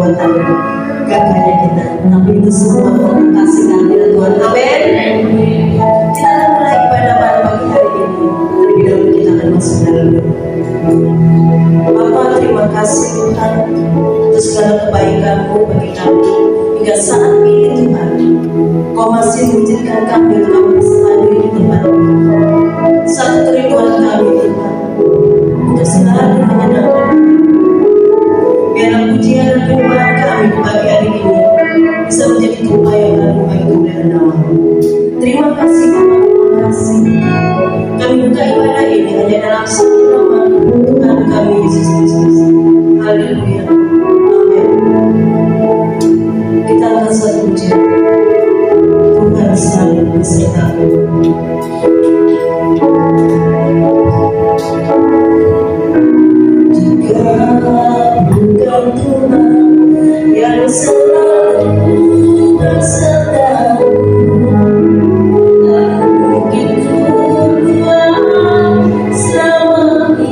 kekuatan gagahnya kita, tapi itu semua karena kasih karunia Tuhan. Amin. Kita akan mulai ibadah pada pagi hari ini. Terlebih dahulu kita akan masuk dalam doa. Bapa, terima kasih Tuhan untuk segala kebaikan-Mu bagi kami hingga saat ini Tuhan. Kau masih mengizinkan kami untuk bersatu di tempat ini. Satu kerinduan kami Tuhan untuk selalu menyenangkan. Biarlah pujian dan penyembahan kami di pagi hari ini bisa menjadi tumpah yang lalu bagi kemuliaan nama-Mu. Terima kasih Bapa, terima kasih. Kami buka ibadah ini hanya dalam satu nama Tuhan kami Yesus Kristus. Haleluya. Amin. Kita akan satu pujian. Tuhan selalu besertamu. Jika bukan Tuhan yang selalu besertamu, tak mungkin ku kuat selama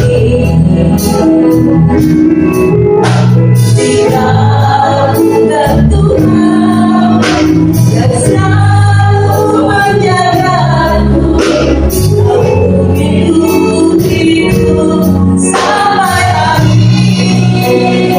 ini. Jika bukan Tuhan yang selalu menjagaku, tak mungkin ku hidup sampai akhir hayat.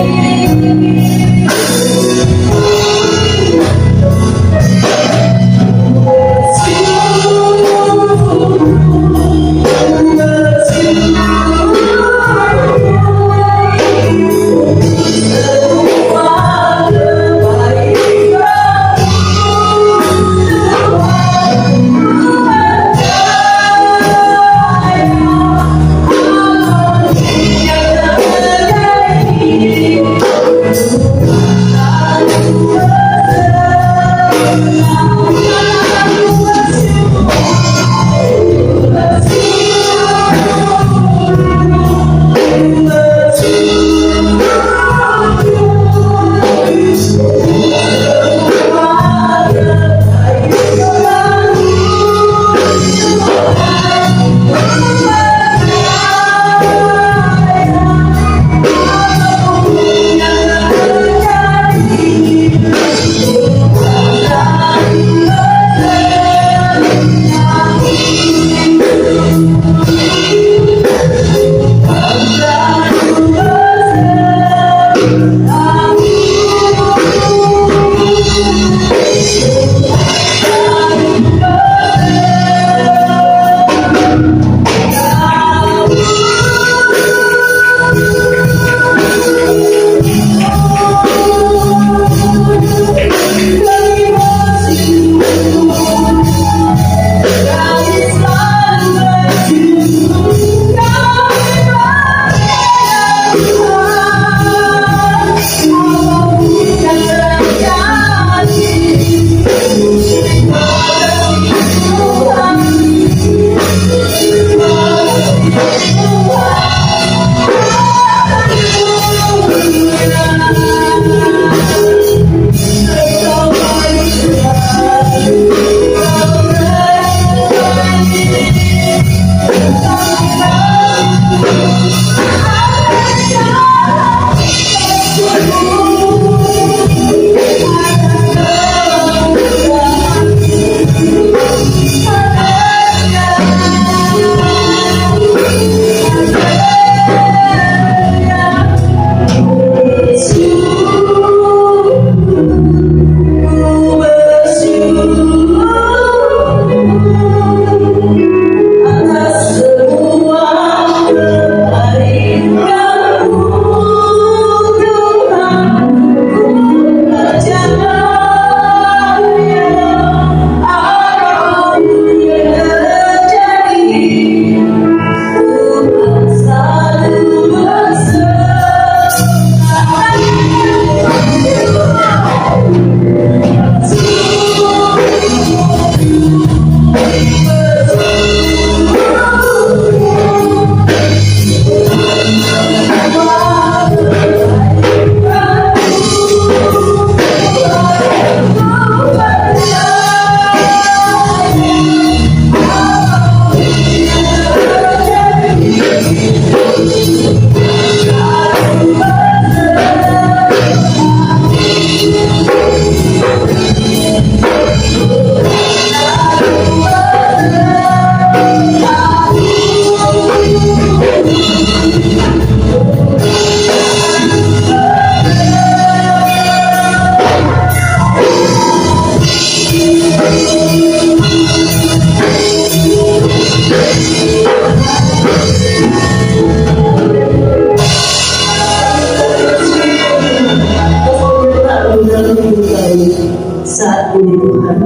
ini Tuhan,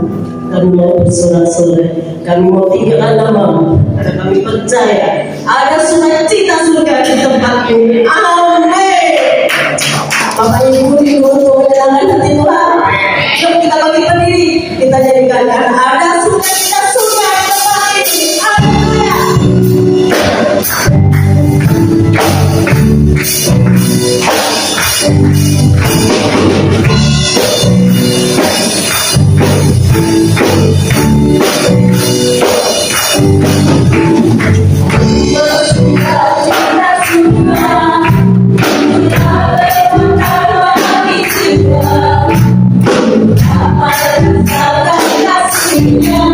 kami mau bersorak-sorai, kami mau tinggalkan namamu, karena kami percaya ada sukacita surga di tempat ini. Amin. Bapak Ibu di untuk menyenangkan hati Tuhan. Yuk kita bagi berdiri, kita jadikan karena ada sukacita surga di tempat ini. Haleluya. Kasihnya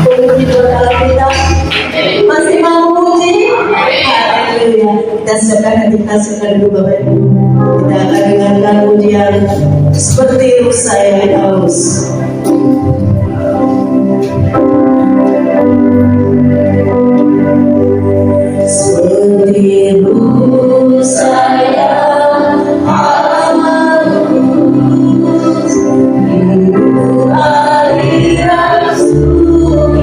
Puji Tuhan Allah kita masih mau puji. Haleluya. Kita siapkan hati kita, siapkan dulu Bapak Ibu. Kita akan dengarkan pujian seperti ruh saya yang haus. Seperti ruh saya haus, rindu aliran sungai-Mu.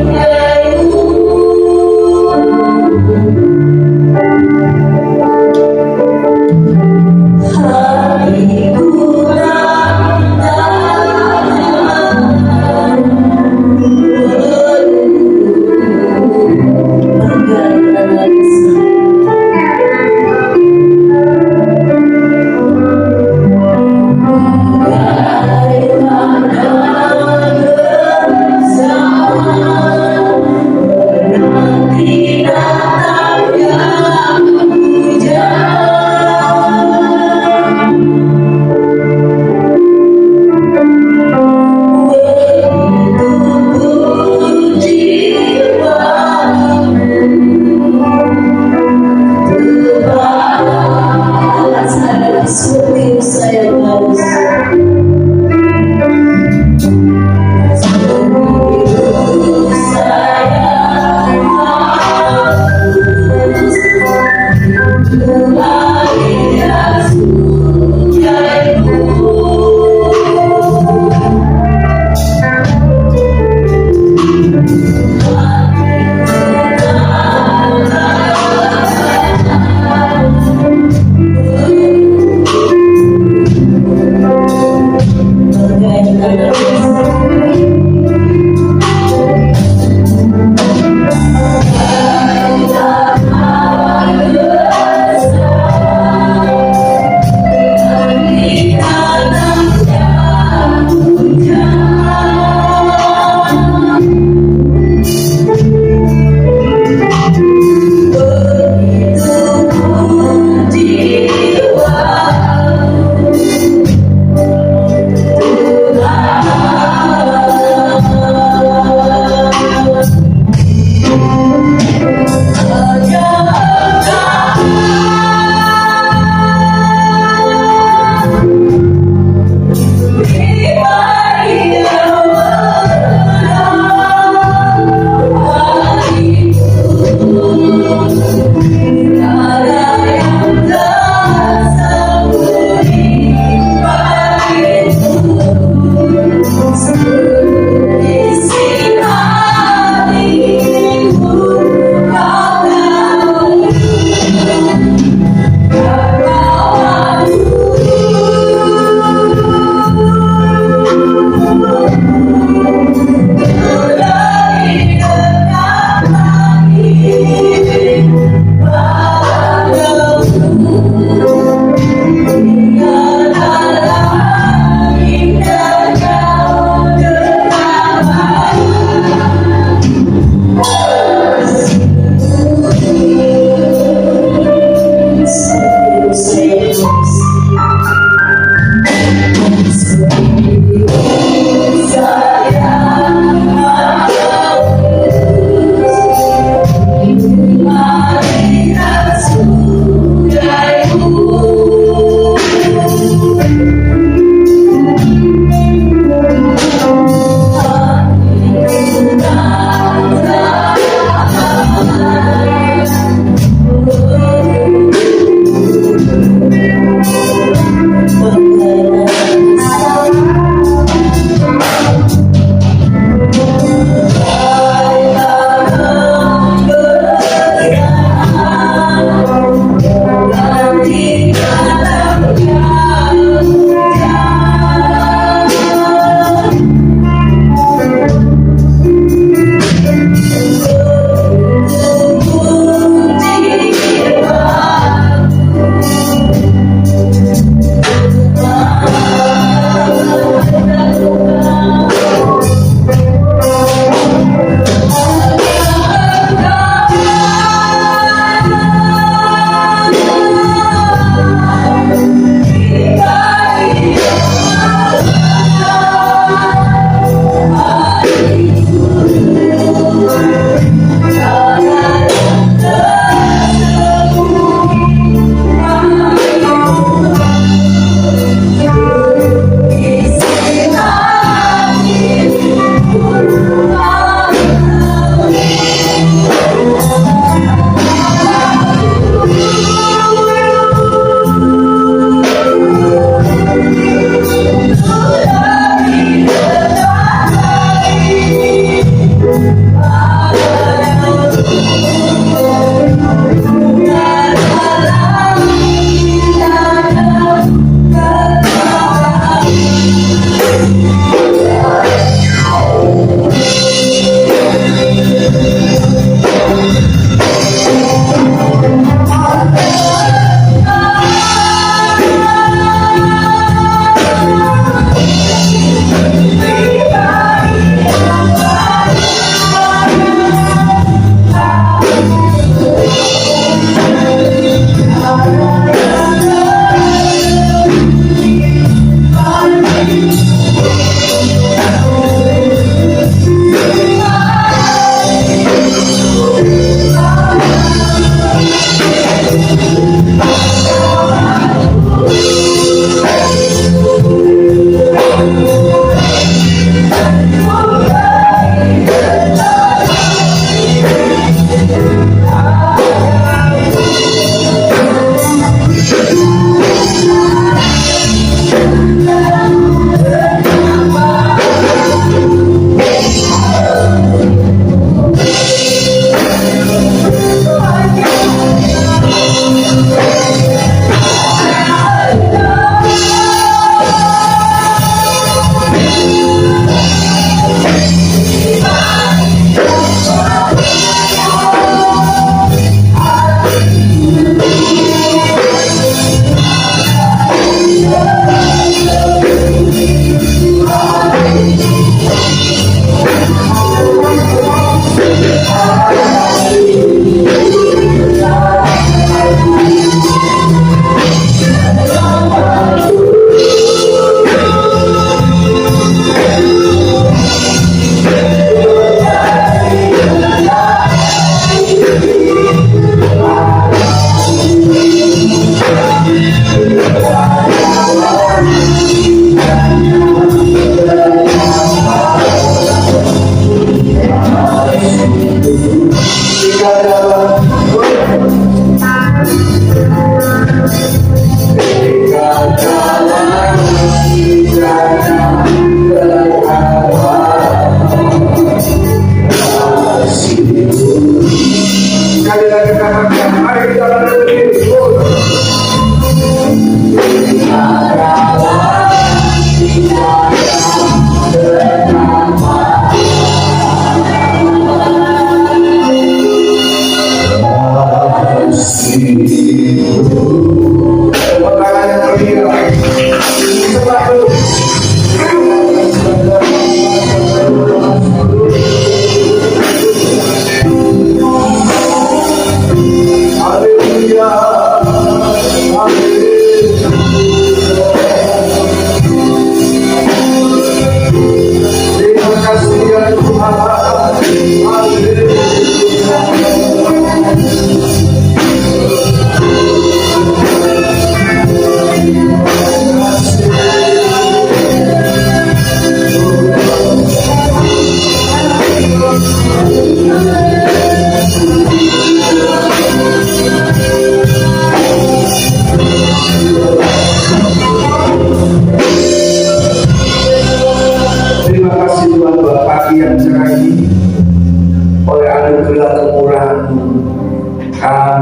Hatiku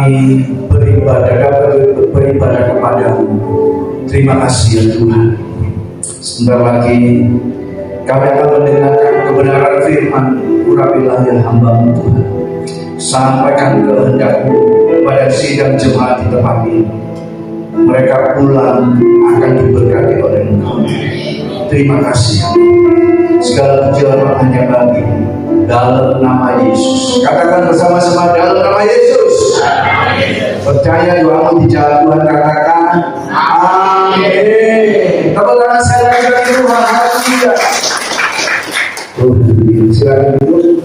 kami beribadah kepadamu. Terima kasih ya Tuhan. Sebentar lagi kami akan mendengarkan kebenaran firman. Urapilah ya hamba-Mu Tuhan. Sampaikan kehendak-Mu pada sidang jemaat di tempat ini. Mereka pulang akan diberkati oleh Engkau. Terima kasih. Segala pujian hanya bagi dalam nama Yesus. Katakan bersama-sama dalam nama Yesus. Percaya doamu dijawab Tuhan, katakan amin. Tepuk tangan saya bagi Tuhan. Haleluya. Silakan duduk.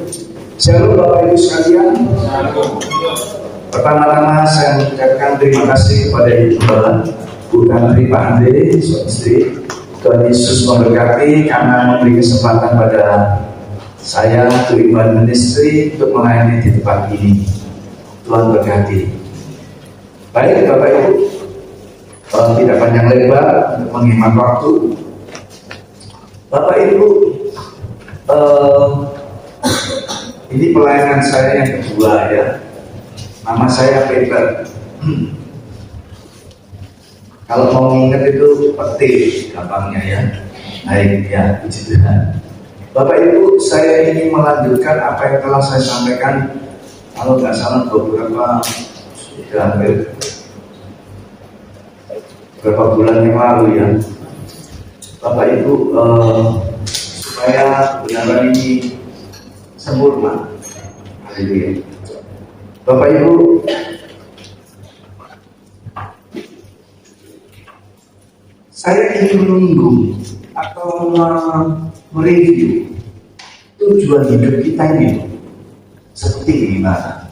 Shalom Bapak Ibu sekalian. Pertama-tama saya mengucapkan terima kasih kepada Ibu Gembala, Bu Tantri, Pak Andre, suami istri. Tuhan Yesus memberkati karena memberi kesempatan pada saya untuk ibadah ministry untuk melayani di tempat ini. Tuhan berkati. Baik Bapak Ibu, tidak panjang lebar untuk menghemat waktu. Bapak Ibu, ini pelayanan saya yang kedua ya. Nama saya Peter. Kalau mau ingat itu petir gampangnya ya. Baik ya, puji Tuhan. Bapak Ibu, saya ingin melanjutkan apa yang telah saya sampaikan. Kalau nggak salah beberapa bulan yang lalu ya. Bapak Ibu, supaya benar-benar ini sempurna. Haleluya. Bapak Ibu, saya ingin menunggu atau mereview tujuan hidup kita ini seperti gimana.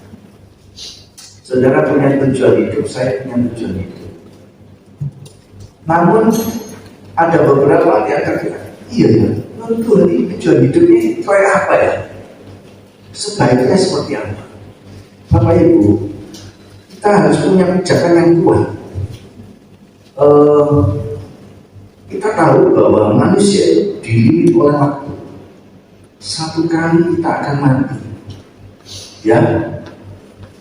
Saudara punya tujuan hidup, saya punya tujuan hidup. Namun ada beberapa yang kata, iya ya, Tuhan ini tujuan hidupnya kayak apa ya? Sebaiknya seperti apa? Bapak Ibu, kita harus punya pijakan yang kuat. Kita tahu bahwa manusia dililit oleh waktu. Satu kali kita akan mati. Ya,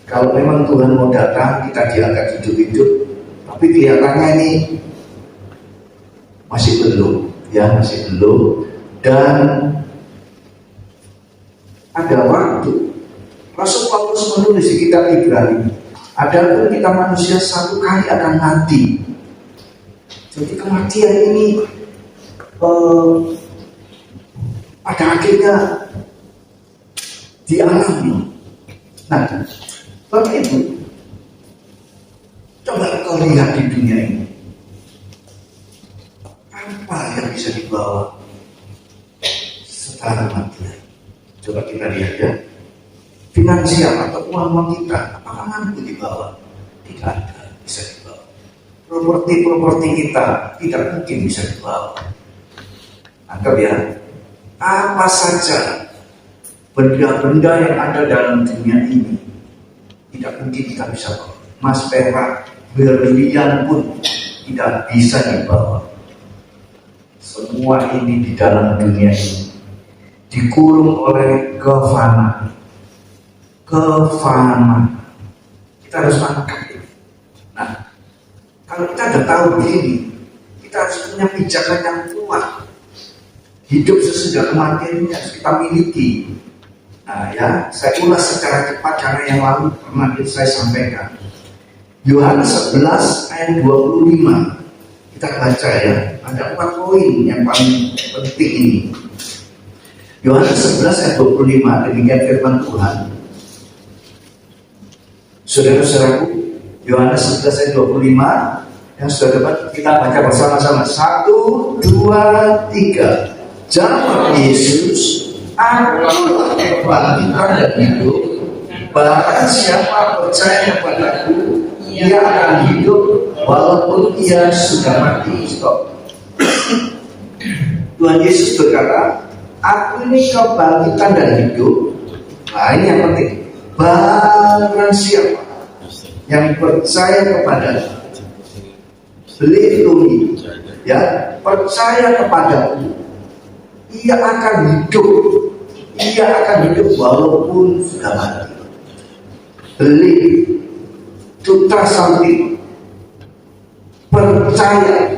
kalau memang Tuhan mau datang, kita diangkat hidup-hidup, tapi kelihatannya ini masih belum, ya masih belum. Dan ada waktu. Rasul Paulus menulis di kitab Ibrani, adapun kita manusia satu kali akan mati. Jadi kematian ini pada akhirnya dialami. Nah, Bapak Ibu, coba kau lihat di dunia ini, apa yang bisa dibawa setelah kematian? Coba kita lihat ya. Finansial atau uang kita, apakah mampu dibawa? Tidak ada, bisa dibawa. Properti kita tidak mungkin bisa dibawa. Anggap ya, apa saja benda-benda yang ada dalam dunia ini tidak mungkin kita bisa bawa. Mas perak, berlian pun tidak bisa dibawa. Semua ini di dalam dunia ini dikurung oleh kefahaman. Kita harus mantap ini. Nah, kalau kita sudah tahu begini, kita harus punya pijakan yang kuat. Hidup sesudah kematian ini harus kita miliki. Nah ya, saya ulas secara cepat karena yang lalu pernah saya sampaikan. Yohanes 11 ayat 25. Kita baca ya, ada 4 poin yang paling penting ini. Yohanes 11 ayat 25, demikian firman Tuhan. Saudara-saudaraku, Yohanes 11 ayat 25 yang sudah dapat kita baca bersama-sama. 1, 2, 3. Jawab Yesus, Akulah kebangkitan dan hidup. Barang siapa percaya padaku, ia akan hidup walaupun ia sudah mati. Stop. Tuhan Yesus berkata, Aku ini kebangkitan dan hidup. Nah ini yang penting. Barang siapa yang percaya kepada believe to me, ya, percaya kepadaku, ia akan hidup. Ia akan hidup walaupun sudah mati. Believe, to trust something, percaya,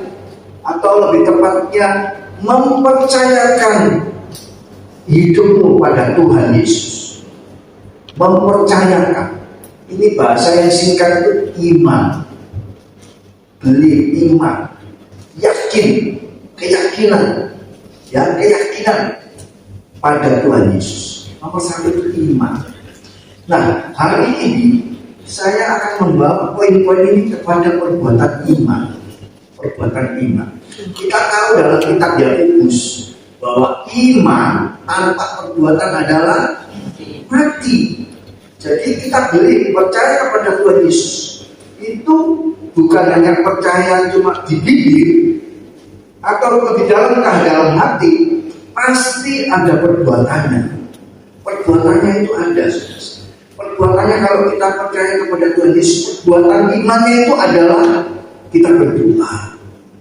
atau lebih tepatnya mempercayakan hidupmu pada Tuhan Yesus. Mempercayakan. Ini bahasa yang singkat itu iman. Beli, iman. Yakin, keyakinan. Ya, keyakinan pada Tuhan Yesus. Nomor 1 itu iman. Nah, hari ini saya akan membawa poin-poin ini kepada perbuatan iman. Perbuatan iman. Kita tahu dalam kitab Yakobus bahwa iman tanpa perbuatan adalah mati. Jadi kita beli percaya kepada Tuhan Yesus itu bukan hanya percaya cuma di bibir atau lebih dalam hati, pasti ada perbuatannya. Perbuatannya itu ada. Perbuatannya kalau kita percaya kepada Tuhan Yesus, perbuatan imannya itu adalah kita berdoa,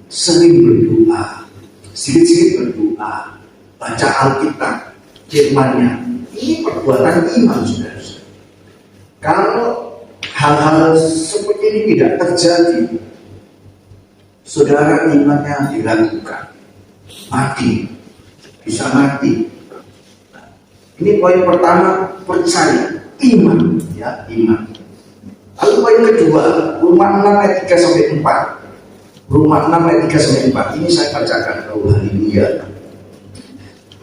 sering berdoa, sedikit berdoa, baca Alkitab, firman-Nya. Ini perbuatan iman, saudara. Kalau hal-hal seperti ini tidak terjadi, saudara imannya diragukan, mati, bisa mati. Ini poin pertama, percaya, iman, ya iman. Lalu poin kedua, Roma 6 ayat 3 sampai 4. Roma 6 ayat 3 sampai 4. Ini saya bacakan. Oh haleluya.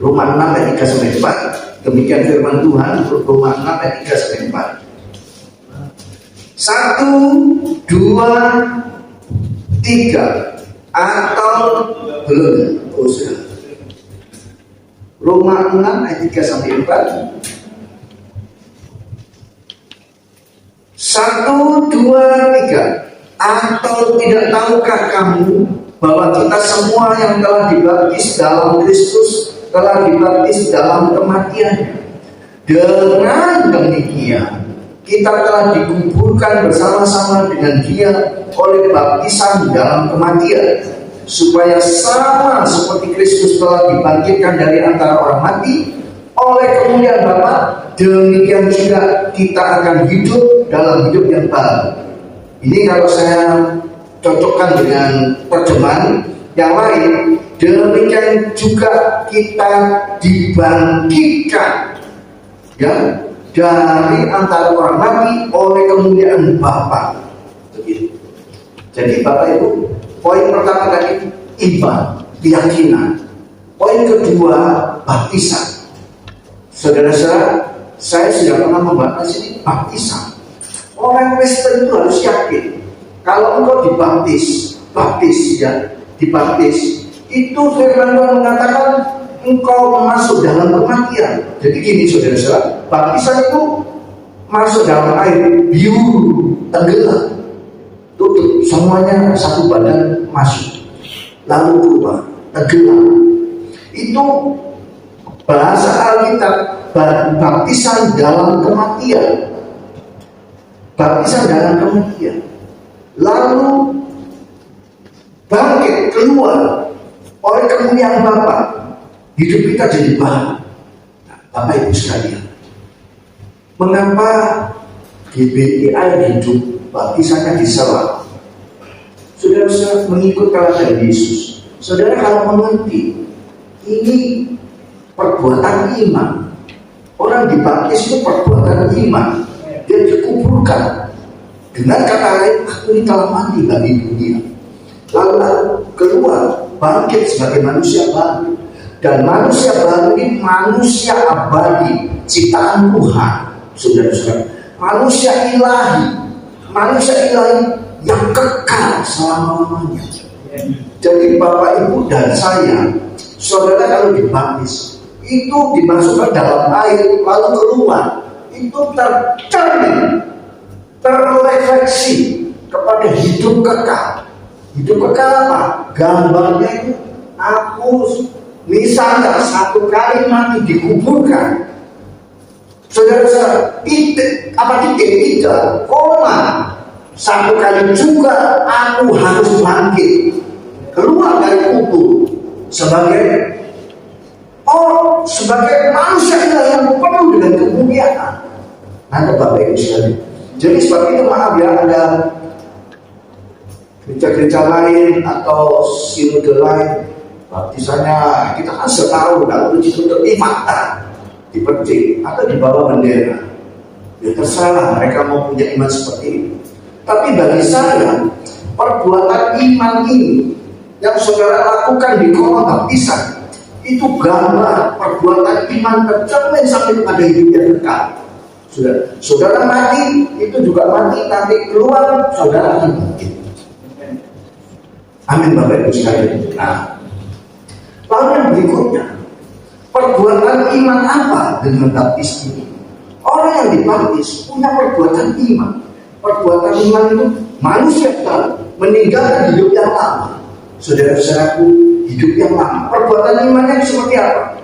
Roma 6 ayat 3 sampai 4. Demikian firman Tuhan. Roma 6 ayat 3 sampai 4. 1, 2, 3 atau belum? Oh sudah. Roma 6 ayat 3 sampai 4. 1, 1, 2, 3. Atau tidak tahukah kamu bahwa kita semua yang telah dibaptis dalam Kristus telah dibaptis dalam kematian? Dengan demikian kita telah dikuburkan bersama-sama dengan Dia oleh baptisan dalam kematian, supaya sama seperti Kristus telah dibangkitkan dari antara orang mati oleh kemuliaan Bapa, demikian juga kita akan hidup dalam hidup yang baru. Ini kalau saya cocokkan dengan terjemahan yang lain, demikian juga kita dibangkitkan ya dari antara orang mati oleh kemuliaan Bapa. Begitu. Jadi Bapak Ibu, poin pertama tadi iman, keyakinan. Poin kedua baptisan. Saudara-saudara, saya sudah pernah membahas ini baptisan. Orang Kristen itu harus yakin kalau engkau dibaptis itu firman Tuhan mengatakan engkau masuk dalam kematian. Jadi gini saudara-saudara, baptisan itu masuk dalam air biru, tenggelam, tutup semuanya satu badan masuk, lalu keluar tenggelam. Itu bahasa Alkitab baptisan dalam kematian. Baptisan dalam kematian, lalu bangkit keluar oleh kemuliaan Bapa. Hidup kita jadi baru. Nah, Bapak Ibu sekalian, mengapa GBI hidup baptisannya diselam? Saudara mengikut teladan Yesus. Saudara kalau mengerti ini perbuatan iman. Orang dibaptis itu perbuatan iman. Dia dikuburkan. Dengan kata lain, aku ini telah mati bagi dunia. Lalu keluar, bangkit sebagai manusia baru. Dan manusia baru ini manusia abadi, ciptaan Tuhan. Saudara-saudara, manusia ilahi yang kekal selama-lamanya. Jadi Bapak Ibu dan saya, saudara kalau dibaptis, itu dimasukkan dalam air lalu keluar. Itu tercermin, terrefleksi kepada hidup kekal. Hidup kekal apa? Gambarnya itu aku misalnya satu kali mati dikuburkan. Saudara-saudara, titik tidak koma. Satu kali juga aku harus bangkit keluar dari kubur sebagai manusia yang penuh dengan kemuliaan. Nah, Bapak Ibu sekalian. Jadi sebab itu maaf ya, ada gereja-gereja lain atau sinode lain, baptisannya kita kan setahu kalau itu di mata, di petik atau di bawah bendera. Ya terserah mereka mau punya iman seperti ini. Tapi bagi saya, perbuatan iman ini yang saudara lakukan di kolong baptisan itu gambar perbuatan iman tercermin sampai pada hidup yang kekal. Saudara mati, itu juga mati, nanti keluar, saudara akan bangkit. Amin Bapak Ibu sekalian. Nah, lalu yang berikutnya, perbuatan iman apa dengan baptis ini? Orang yang dibaptis punya perbuatan iman. Perbuatan iman itu manusia baru meninggalkan hidup yang lama. Saudara-saudaraku, hidup yang lama. Perbuatan imannya seperti apa?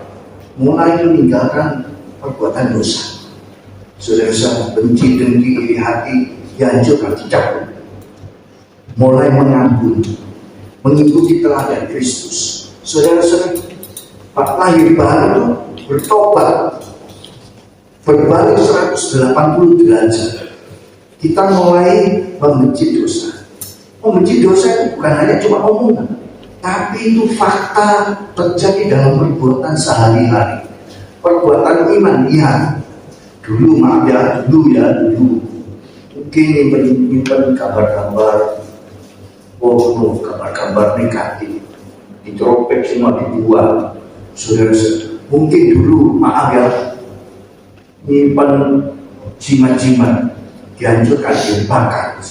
Mulai meninggalkan perbuatan dosa. Saudara-saudara, benci, dengki, iri hati, dihancurkan, dicabut. Mulai mengampuni, mengikuti teladan Kristus. Saudara-saudara, Pak lahir baru bertobat, berbalik 180 derajat. Kita mulai membenci dosa. Membenci dosa itu bukan hanya cuma omongan, tapi itu fakta terjadi dalam perbuatan sehari-hari. Perbuatan iman, ya. Dulu mungkin menyimpan kabar-kabar porno, kabar-kabar negatif, diteropek semua, dibuang. Saudara-saudara, mungkin dulu menyimpan jimat-jimat, dihancurkan, dibakar.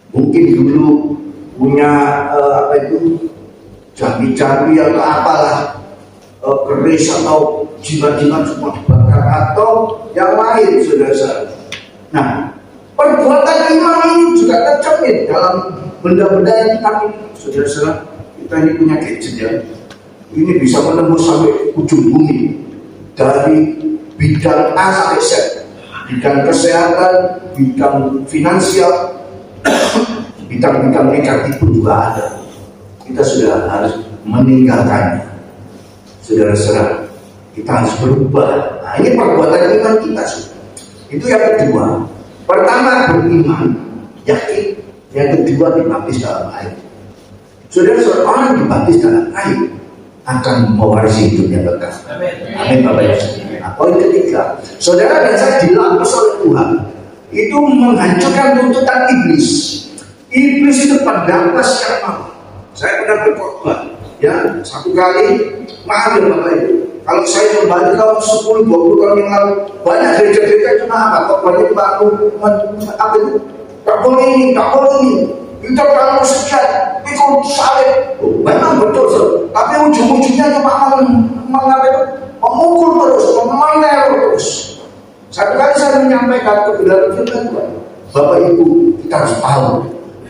Mungkin dulu punya jambi-jambi atau apalah, keris atau jimat-jimat semua dibakar atau yang lain, saudara-saudara. Nah, Perbuatan iman ini juga tercermin dalam benda-benda yang kita miliki. Saudara-saudara, kita ini punya gadget ya. Ini bisa menembus sampai ujung bumi. Dari bidang A sampai Z, bidang kesehatan, bidang finansial, bidang-bidang negatif pun juga ada. Kita sudah harus meninggalkannya. Saudara-saudara, kita harus berubah. Nah, ini perbuatan iman kita. Itu yang kedua. Pertama, beriman, yakin. Yang kedua, dibaptis dalam air. Saudara-saudara, orang dibaptis dalam air akan mewarisi hidup yang kekal. Amin, Bapak Ibu. Nah, poin ketiga, saudara dan saya dilapis oleh Tuhan. Itu menghancurkan tuntutan iblis. Iblis itu pendapat siapa? Saya pernah berkhotbah, ya, satu kali, maaf ya Bapak Ibu. Kalau saya kembali tahun 10-20 tahun yang lalu, banyak gereja-gereja itu apa? Kok banyak apa itu? Tak boleh ini, tak boleh ini. Kita kalau sekian, ikut salib. Memang betul, so. Tapi ujung-ujungnya cuma memukul terus, memeler terus. Satu kali saya menyampaikan kebenaran firman Tuhan. Bapak Ibu, kita harus tahu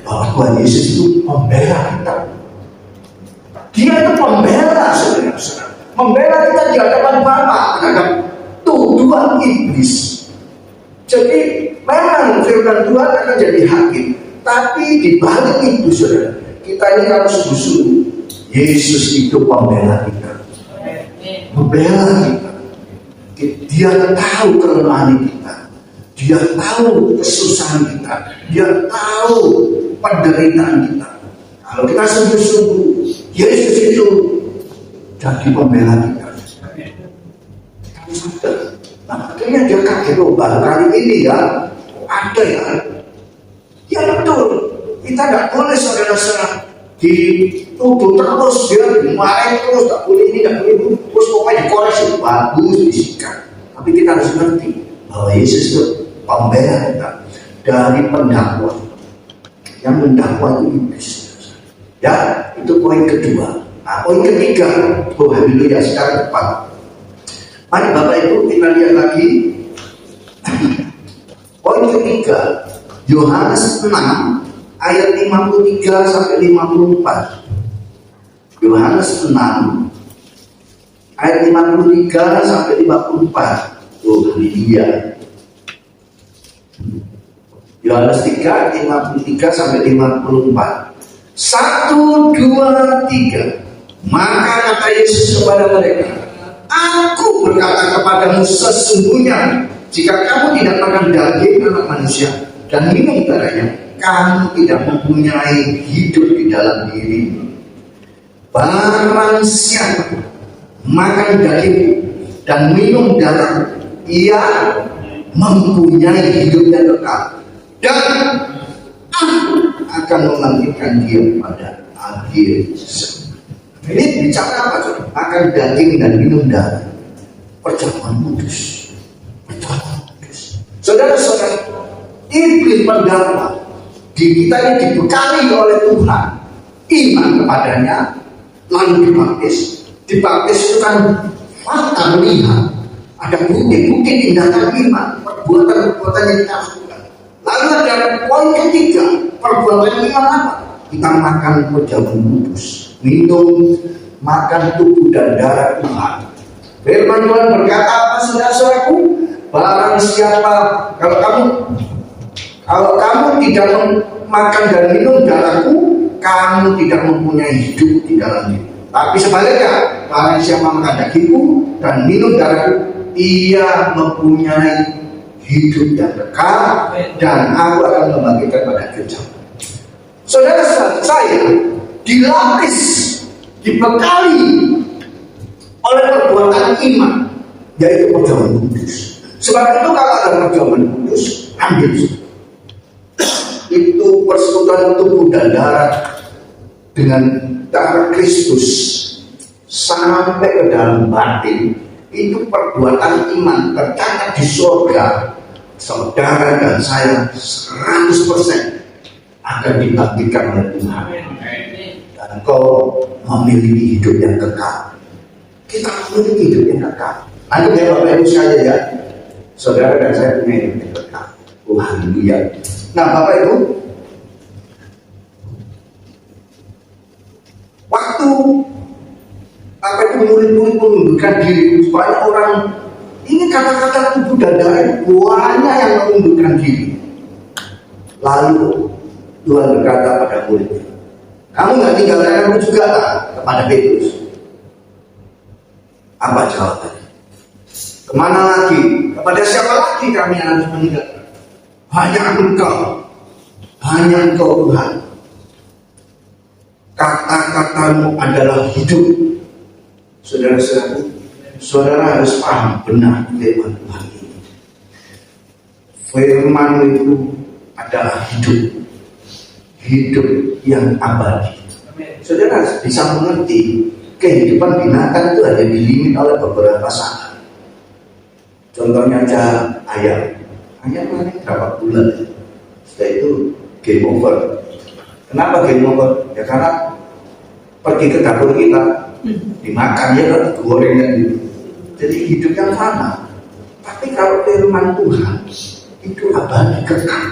bahwa Tuhan Yesus itu membela kita. Dia itu membela, saudara-saudara. Membela kita di hadapan Bapa terhadap tuduhan iblis. Jadi memang firman Tuhan akan jadi hakim. Tapi di balik itu, saudara, kita ini harus sungguh-sungguh. Yesus itu pembela kita, membela kita. Dia tahu kelemahan kita, dia tahu kesusahan kita, dia tahu penderitaan kita. Kalau kita sungguh-sungguh, Yesus itu jadi pembela kita. Kita sadar. Nah, akhirnya dia kaget, baru kali ini ya, ada ya. Ya betul, kita tidak boleh saudara-saudara dituduh terus, dia dimarahin terus, tak boleh ini, tak boleh itu, terus pokoknya dikoreksi, bagus, disikat. Tapi kita harus ngerti bahwa Yesus itu pembela kita dari pendakwa yang mendakwa itu iblis. Ya, itu poin kedua. Nah, poin ketiga, haleluya, sekarang depan. Mari Bapak Ibu kita lihat lagi. Poin ketiga, Yohanes 6 ayat 53 sampai 54. Yohanes 6 ayat 53 sampai 54. Oh, haleluya. Yohanes 3 53 sampai 54. 1, 2, 3. Maka kata Yesus kepada mereka, Aku berkata kepadamu sesungguhnya, jika kamu tidak makan daging anak manusia dan minum darahnya, kamu tidak mempunyai hidup di dalam dirimu. Barang siapa makan daging dan minum darah, ia mempunyai hidup yang kekal, dan akan membangkitkan dia pada akhir zaman. Ini bicara apa, saudara? Makan daging dan minum darah, perjamuan kudus. Saudara-saudara, iblis pendakwa di kita ini dibekali oleh Tuhan, iman kepadanya, lalu dibaptis. Dibaptis itu kan fakta melihat ada bukti-bukti tindakan iman, perbuatan-perbuatan yang kita lakukan. Lalu ada poin ketiga, perbuatan iman apa? Kita makan perjamuan kudus, minum, makan tubuh dan darah Tuhan. Firman Tuhan berkata apa, saudara-saudaraku? Barang siapa, kalau kamu tidak makan dan minum darahku, kamu tidak mempunyai hidup di dalam diri. Tapi sebaliknya, barang siapa makan dagingku dan minum darahku, ia mempunyai hidup yang kekal, dan aku akan membangkitkan pada akhir zaman. Saudara saya dilapis, dibekali oleh perbuatan iman, yaitu perjamuan kudus. Sebab itu kalau ada perjamuan kudus, ambil. Itu persekutuan tubuh dan darah dengan darah Kristus sampai ke dalam batin. Itu perbuatan iman tercatat di surga. Saudara dan saya 100% akan dibangkitkan oleh Tuhan. Dan kau memiliki hidup yang kekal. Kita memiliki hidup yang kekal. Nanti ya Bapak Ibu sekalian ya, saudara dan saya punya hidup yang kekal. Oh, haleluya. Nah, Bapak Ibu, waktu murid-murid mengundurkan diri, banyak orang ini kata-kata tubuh dan darah banyak yang mengundurkan diri. Lalu Tuhan berkata pada muridnya, kamu nggak tinggalkan aku juga tak? Kepada Petrus. Apa jawabannya? Kemana lagi? Kepada siapa lagi kami harus meninggalkan? Hanya Engkau Tuhan. Kata-katamu adalah hidup. Saudara-saudaraku, saudara harus paham benar firman Tuhan ini. Firman itu adalah hidup yang abadi. Saudara bisa mengerti kehidupan binatang itu hanya dilimit oleh beberapa saat. Contohnya aja ayam paling berapa bulan, setelah itu game over. Kenapa game over? Ya karena pergi ke dapur kita dimakan ya kan, digorengnya gitu. Jadi hidup yang lama. Tapi kalau firman Tuhan itu abadi kekal.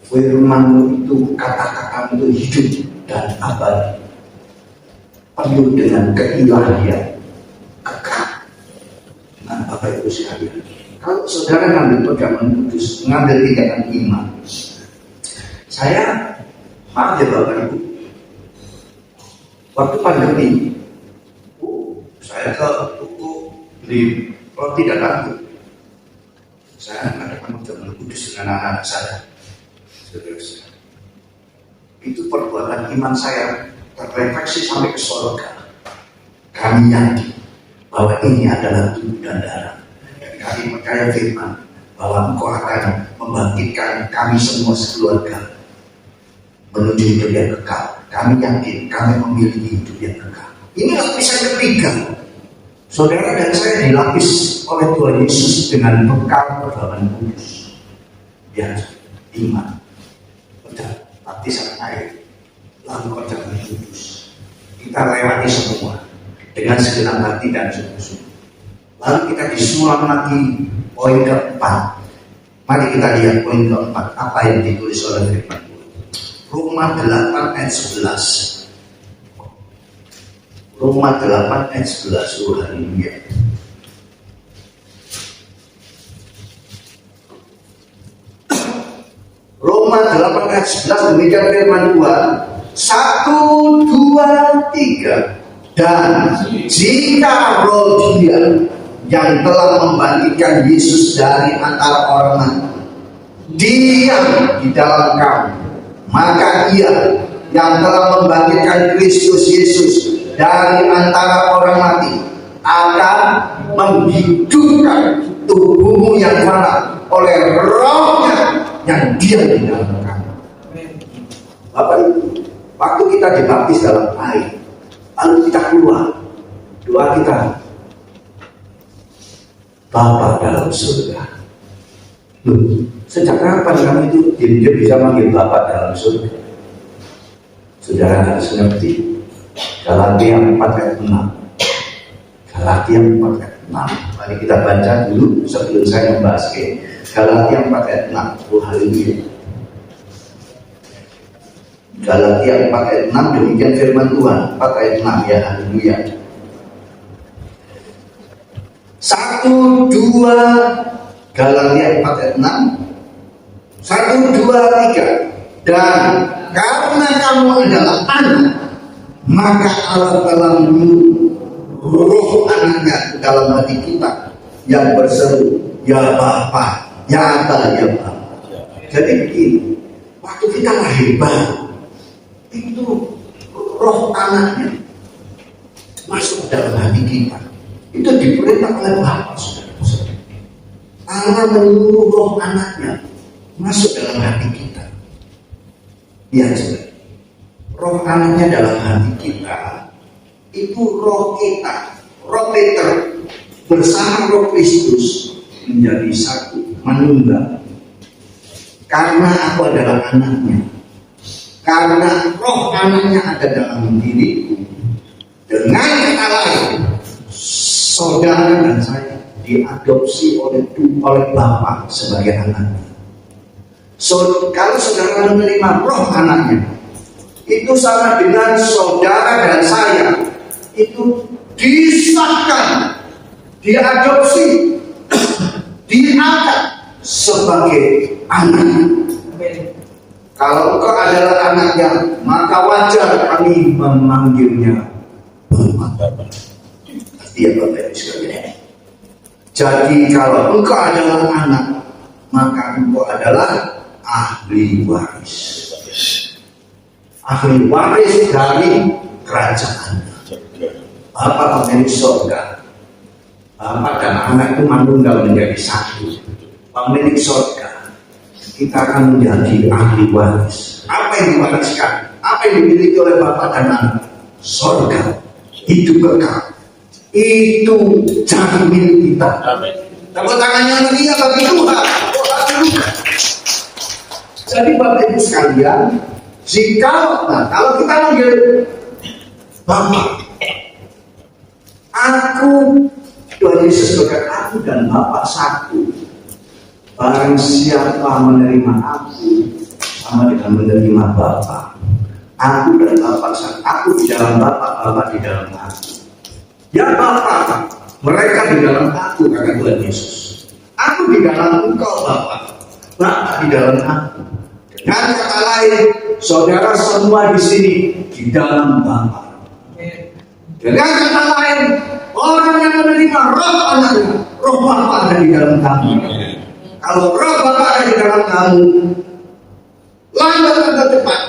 Firman itu kata-kata itu hidup dan abadi, penuh dengan keilahian kekal. Nah, Bapak Ibu sekalian, kalau saudara ngambil pegangan kudus, ngambil tindakan iman, saya maaf ya Bapak Ibu, waktu pandemi, saya ke toko beli roti dan lagu. Saya mengadakan pegangan kudus dengan anak-anak saya. Itu perbuatan iman saya terrefleksi sampai ke surga. Kami yakin bahwa ini adalah tubuh dan darah. Dan kami percaya firman bahwa Engkau akan membangkitkan kami semua sekeluarga menuju hidup yang kekal. Kami yakin kami memiliki hidup yang kekal. Ini lapisan ketiga. Saudara dan saya dilapis oleh Tuhan Yesus dengan bekal perbuatan kudus. Ya, iman. Baptisan air, lalu perjalanan kudus. Kita lewati semua dengan segenap hati dan sungguh-sungguh. Lalu kita disulam lagi poin keempat. Mari kita lihat poin keempat apa yang ditulis oleh firman Tuhan. Roma 8 ayat 11. Roma 8 ayat 11. Oh, haleluya. Roma 8 ayat 11 demikian firman Tuhan. 1, 2, 3. Dan jika roh Dia yang telah membangkitkan Yesus dari antara orang mati diam di dalam kamu, maka Ia yang telah membangkitkan Kristus Yesus dari antara orang mati akan menghidupkan tubuhmu yang fana oleh rohnya yang diam di dalam kamu. Bapak Ibu, waktu kita dibaptis dalam air, lalu kita keluar, doa kita, Bapa dalam surga. Sejak kapan kamu itu dia bisa manggil Bapa dalam surga? Saudara harus mengerti. Galatia 4 ayat 6. Galatia 4 ayat 6. Mari kita baca dulu sebelum saya membahas Galatia 4 ayat 6. Oh, haleluya. Galatia 4 ayat 6 demikian firman Tuhan. 4 ayat 6 ya, haleluya. 1, 2 Galatia 4 ayat 6. 1, 2, 3. Dan karena kamu adalah anak, maka Allah telah menurunkan roh anaknya ke dalam hati kita yang berseru, ya Bapa, ya Aba, ya Bapa. Jadi begini, waktu kita lahir baru, itu roh anaknya masuk ke dalam hati kita. Itu diperintah oleh Bapa, saudara-saudara. Allah menyuruh roh anaknya masuk dalam hati kita. Ya, saudara. Roh anaknya dalam hati kita, itu roh kita, roh Peter bersama roh Kristus menjadi satu, menunggal. Karena aku adalah anaknya, karena roh anaknya ada dalam diriku. Dengan kata lain, saudara dan saya diadopsi oleh Bapa sebagai anaknya. So, kalau saudara menerima roh anaknya, itu sama dengan saudara dan saya itu disahkan, diadopsi, diangkat sebagai anak. Kalau engkau adalah anaknya, maka wajar kami memanggilnya Bapa. Dia Bapak Ibu sekalian. Jadi kalau engkau adalah anak, maka engkau adalah ahli waris. Ahli waris dari kerajaan. Bapak pemilik surga. Bapak dan anak itu manunggal menjadi satu. Pemilik surga. Kita akan menjadi ahli waris. Apa yang diwariskan? Apa yang dimiliki oleh Bapak dan anak? Surga. Hidup kekal. Itu jadi milik kita. Tepuk tangannya meriah bagi Tuhan. Jadi Bapak Ibu sekalian, kalau kita manggil Bapak, aku, Tuhan Yesus berkata, aku dan Bapak satu. Barang siapa menerima aku, sama dengan menerima Bapa. Aku dan Bapa satu. Aku di dalam Bapa, Bapa di dalam aku. Ya Bapa, mereka di dalam aku, kata Tuhan Yesus. Aku di dalam engkau Bapa, Bapa di dalam aku. Dengan kata lain, saudara semua di sini di dalam Bapa. Dengan kata lain, orang yang menerima roh anaknya, roh Bapa ada di dalam kamu. Kalau roh Bapa ada di dalam kamu, lambat atau cepat,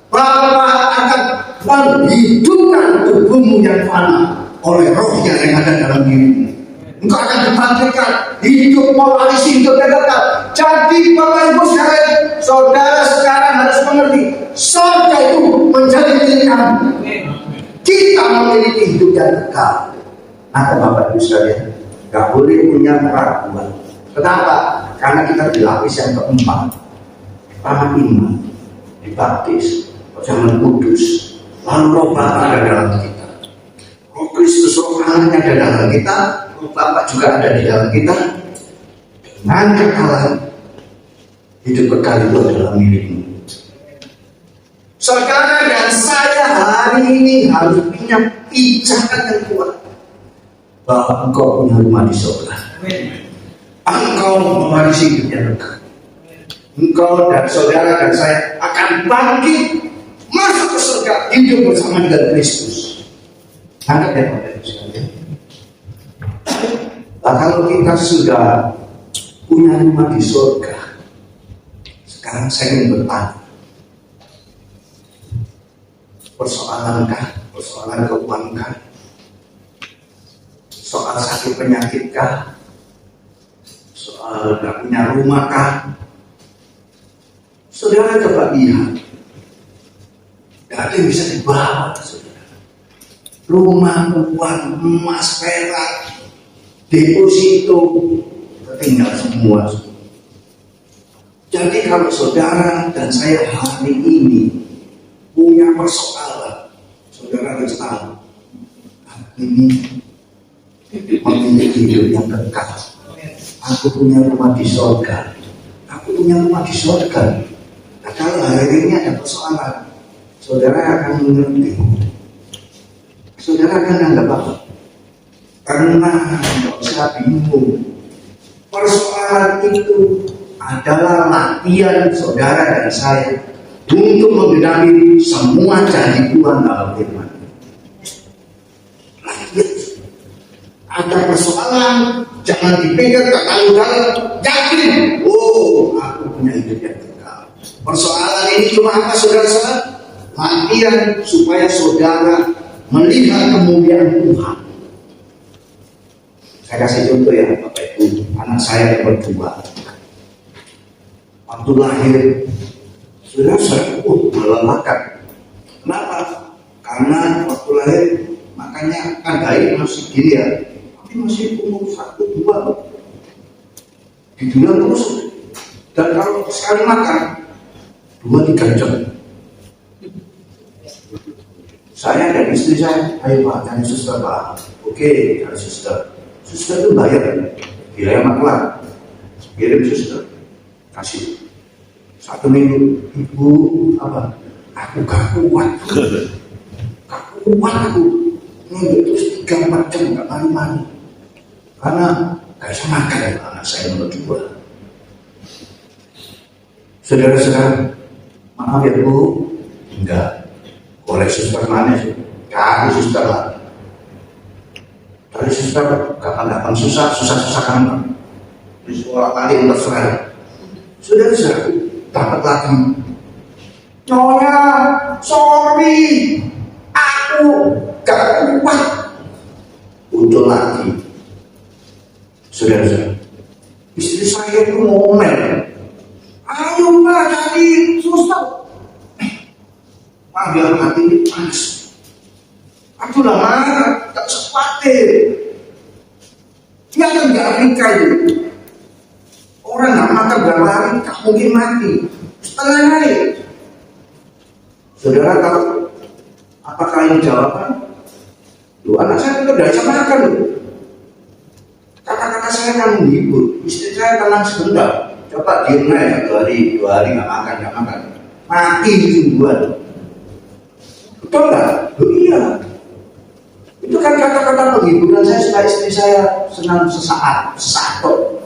Bapa akan menghidupkan tubuhmu yang fana oleh rohnya yang ada dalam dirimu. Engkau akan dibangkitkan, hidup mewarisi hidup yang kekal. Jadi Bapak Ibu sekalian, saudara sekarang harus mengerti, surga itu menjadi milik kamu. Kita memiliki hidup yang kekal. Maka Bapak Ibu sekalian, gak boleh punya keraguan. Kenapa? Karena kita dilapis yang keempat. Pertama iman, dibaptis, perjamuan kudus, lalu roh Bapa ada dalam kita. Roh Kristus, roh anaknya ada dalam kita, roh Bapa juga ada di dalam kita. Dengan kekalan, hidup kekal itu adalah milikmu. Saudara dan saya hari ini harus punya pijakan yang kuat bahwa engkau punya rumah di surga. Engkau mewarisi hidup yang kekal. Engkau dan saudara dan saya akan bangkit masuk ke surga, hidup bersama dengan Kristus. Angkat ya Bapak Ibu sekalian. Nah, kalau kita sudah punya rumah di surga, sekarang saya ingin bertanya, persoalankah, persoalan keuangan, soal sakit penyakitkah, soal gak punya rumah kah? Saudara coba lihat, gak ada yang bisa dibawa, saudara. Rumah, uang, emas, perak, deposito, tertinggal semua. Jadi kalau saudara dan saya hari ini punya persoalan, saudara harus tahu, ini memiliki hidup yang kekal. Aku punya rumah di surga. Aku punya rumah di surga. Nah, kalau hari ini ada persoalan, saudara akan mengerti. Saudara akan anggap apa? Karena tidak usah bingung. Persoalan itu adalah latihan saudara dan saya untuk menggenapi semua janji Tuhan dalam firman. Latihan. Ada persoalan, jangan dipikir dalam yakin. Oh, aku punya hidup yang kekal. Persoalan ini cuma apa saudara-saudara? Latihan supaya saudara melihat kemuliaan Tuhan. Saya kasih contoh ya Bapak Ibu, anak saya yang berdua. Waktu lahir, saudara saya melelahkan. Kenapa? Karena waktu lahir makanya kan bayi masih gini ya. Masih umur 1-2 didulang terus, dan kalau sekali makan 2-3 jam. Saya dan istri saya, ayo Pak, cari suster Pak. Oke, cari suster. Suster itu bayar biaya makelar, kirim suster, kasih 1 minggu. Ibu apa? Aku gak kuat, aku nunggu terus 3-4 jam gak mandi karena gak bisa makan ya anak saya nomor 2. Saudara-saudara, maaf ya Bu, enggak boleh suster manis, cari suster lah. Cari suster gampang-gampang, susah gampang. Di sekolah kali terserah. Saudara-saudara, dapat lagi. Nyonya, sorry, aku gak kuat. Muncul lagi. Saudara-saudara, istri saya itu ngomel. Ayo Pak, cari suster. Panggil hati ini panas. Aku udah marah, tak sepatin. Dia kan gak Afrika itu. Orang gak makan gak lari, gak mungkin mati. Setengah naik. Saudara tahu apakah ini jawaban? Loh, anak saya itu udah bisa makan loh. Kata-kata saya kan menghibur. Istri saya tenang sebentar. Coba diem aja 2 hari gak makan. Mati mingguan. Betul nggak? Oh iya. Itu kan kata-kata penghiburan saya supaya istri saya senang sesaat kok.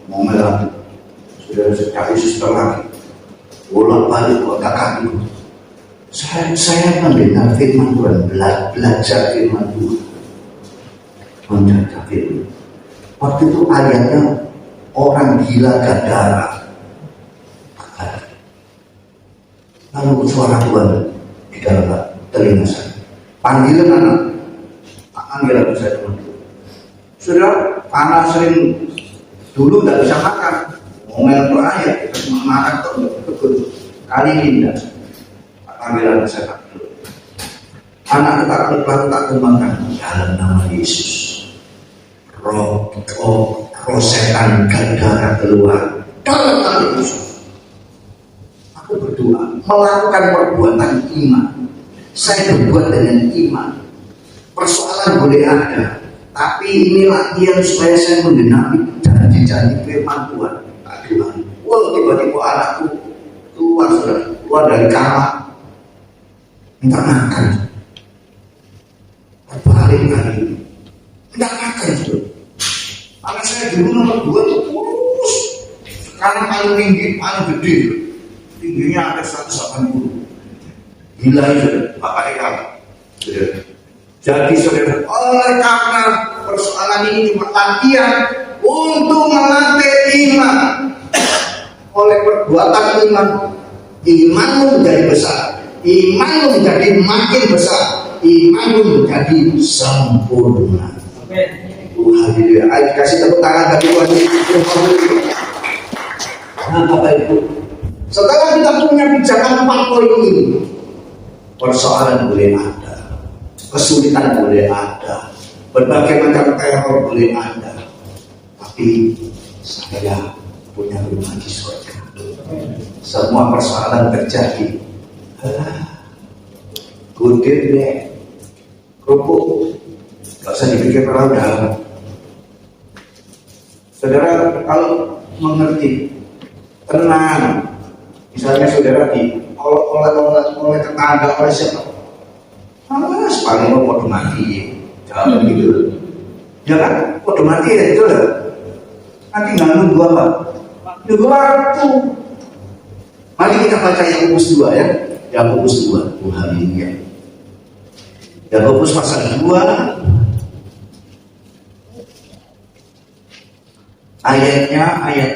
Ngomel lagi. Sudah cari suster lagi. Bolak-balik otak kaki. Saya mendengar firman Tuhan, belajar firman Tuhan. Menjaga firman. Waktu itu ayatnya orang gila Gadara. Lalu suara Tuhan di dalam telinga saya. Panggilan anak. Panggilan saya teman. Sudah, anak sering dulu nggak bisa makan. Ngomel tuh ayat, makan tuh kali ini tidak. Panggilan saya tak dulu. Anak tak kembangkan dalam nama Yesus. Roh setan Gadara keluar dalam nama Yesus. Aku berdoa melakukan perbuatan iman. Saya berbuat dengan iman. Persoalan boleh ada, tapi ini latihan supaya saya menggenapi janji-janji firman Tuhan. Aduh, wah tiba-tiba anakku keluar dari kamar minta makan. Balik lagi minta makan juga. Anak saya dulu nomor 2 itu kurus, sekarang paling tinggi, paling gede, tingginya ada 180. Gila itu, Bapak Eka. Jadi saudara, oleh karena persoalan ini cuma latihan untuk melatih iman. Oleh perbuatan imanmu menjadi besar, imanmu menjadi makin besar, imanmu menjadi sempurna. Haleluya. Ayo kasih tepuk tangan bagi Tuhan. Nah, Bapak Ibu, setelah kita punya pijakan 4 poin ini, persoalan boleh ada, kesulitan boleh ada, berbagai macam teror boleh ada, tapi saya punya rumah di surga. Semua persoalan terjadi. Gurgit deh, kerupuk, gak usah dipikir terlalu dalam. Saudara kalau mengerti, tenang. Misalnya saudara oleh tetangga, oleh siapa? Paling mau mati, jangan begitu. Ya kan, mau mati ya itu lah. Nanti nggak nunggu apa? Nunggu waktu. Mari kita baca Yakobus 2 ya. Yakobus 2, Tuhan ini ya. Yakobus pasal 2 ayatnya ayat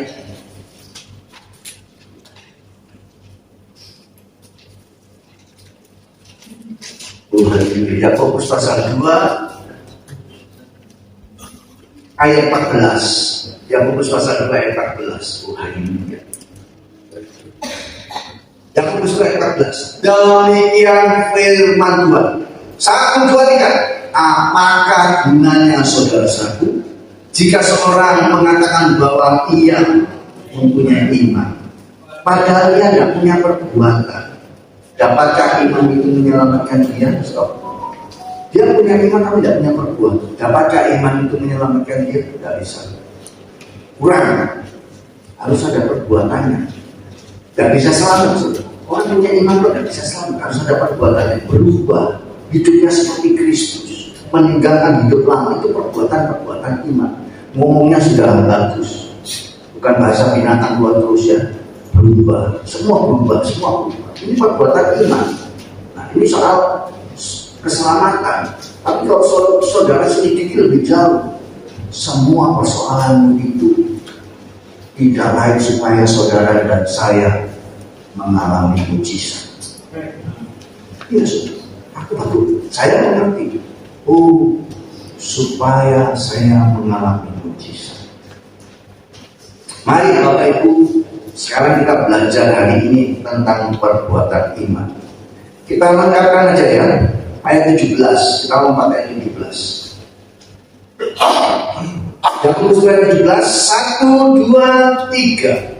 Tuhan ini. Yakobus pasal 2 ayat 14. Yakobus pasal 2 ayat 14. Tuhan ini. Yakobus 2 ayat 14. Demikian firman Tuhan. 1, 2, 3. Apakah gunanya saudara-saudaraku jika seorang mengatakan bahwa ia mempunyai iman, padahal ia tidak punya perbuatan? Dapatkah iman itu menyelamatkan dia? Stop. Dia punya iman tapi tidak punya perbuatan. Dapatkah iman itu menyelamatkan dia? Tidak bisa. Kurang. Harus ada perbuatannya. Tidak bisa selamat. Orang punya iman itu tidak bisa selamat. Harus ada perbuatannya. Berubah. Hidupnya seperti Kristus. Meninggalkan hidup lama itu perbuatan-perbuatan iman. Ngomongnya sudah bagus. Bukan bahasa binatang buat terus ya. Berubah. Semua berubah. Ini perbuatan iman. Nah, ini soal keselamatan. Tapi kalau saudara sedikit lebih jauh, semua persoalan itu tidak lain supaya saudara dan saya mengalami mujizat. Iya, saya mengerti. Oh, supaya saya mengalami mujizat. Mari Bapak Ibu, sekarang kita belajar hari ini tentang perbuatan iman. Kita lengkapkan aja ya. Ayat 17, kita lompat ayat 17. Yakobus ayat 17, 1, 2, 3.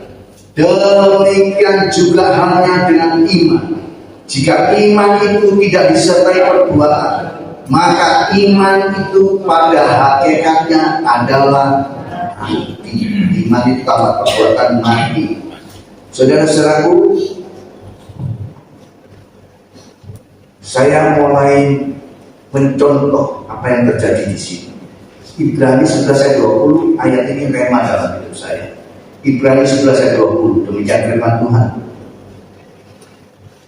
Demikian juga halnya dengan iman. Jika iman itu tidak disertai perbuatan, maka iman itu pada hakikatnya adalah mati. Iman itu tanpa perbuatan mati. Saudara-saudaraku, saya mulai mencontoh apa yang terjadi di sini. Ibrani 11 ayat 20, ayat ini rema dalam hidup saya. Ibrani 11 ayat 20, demikian firman Tuhan.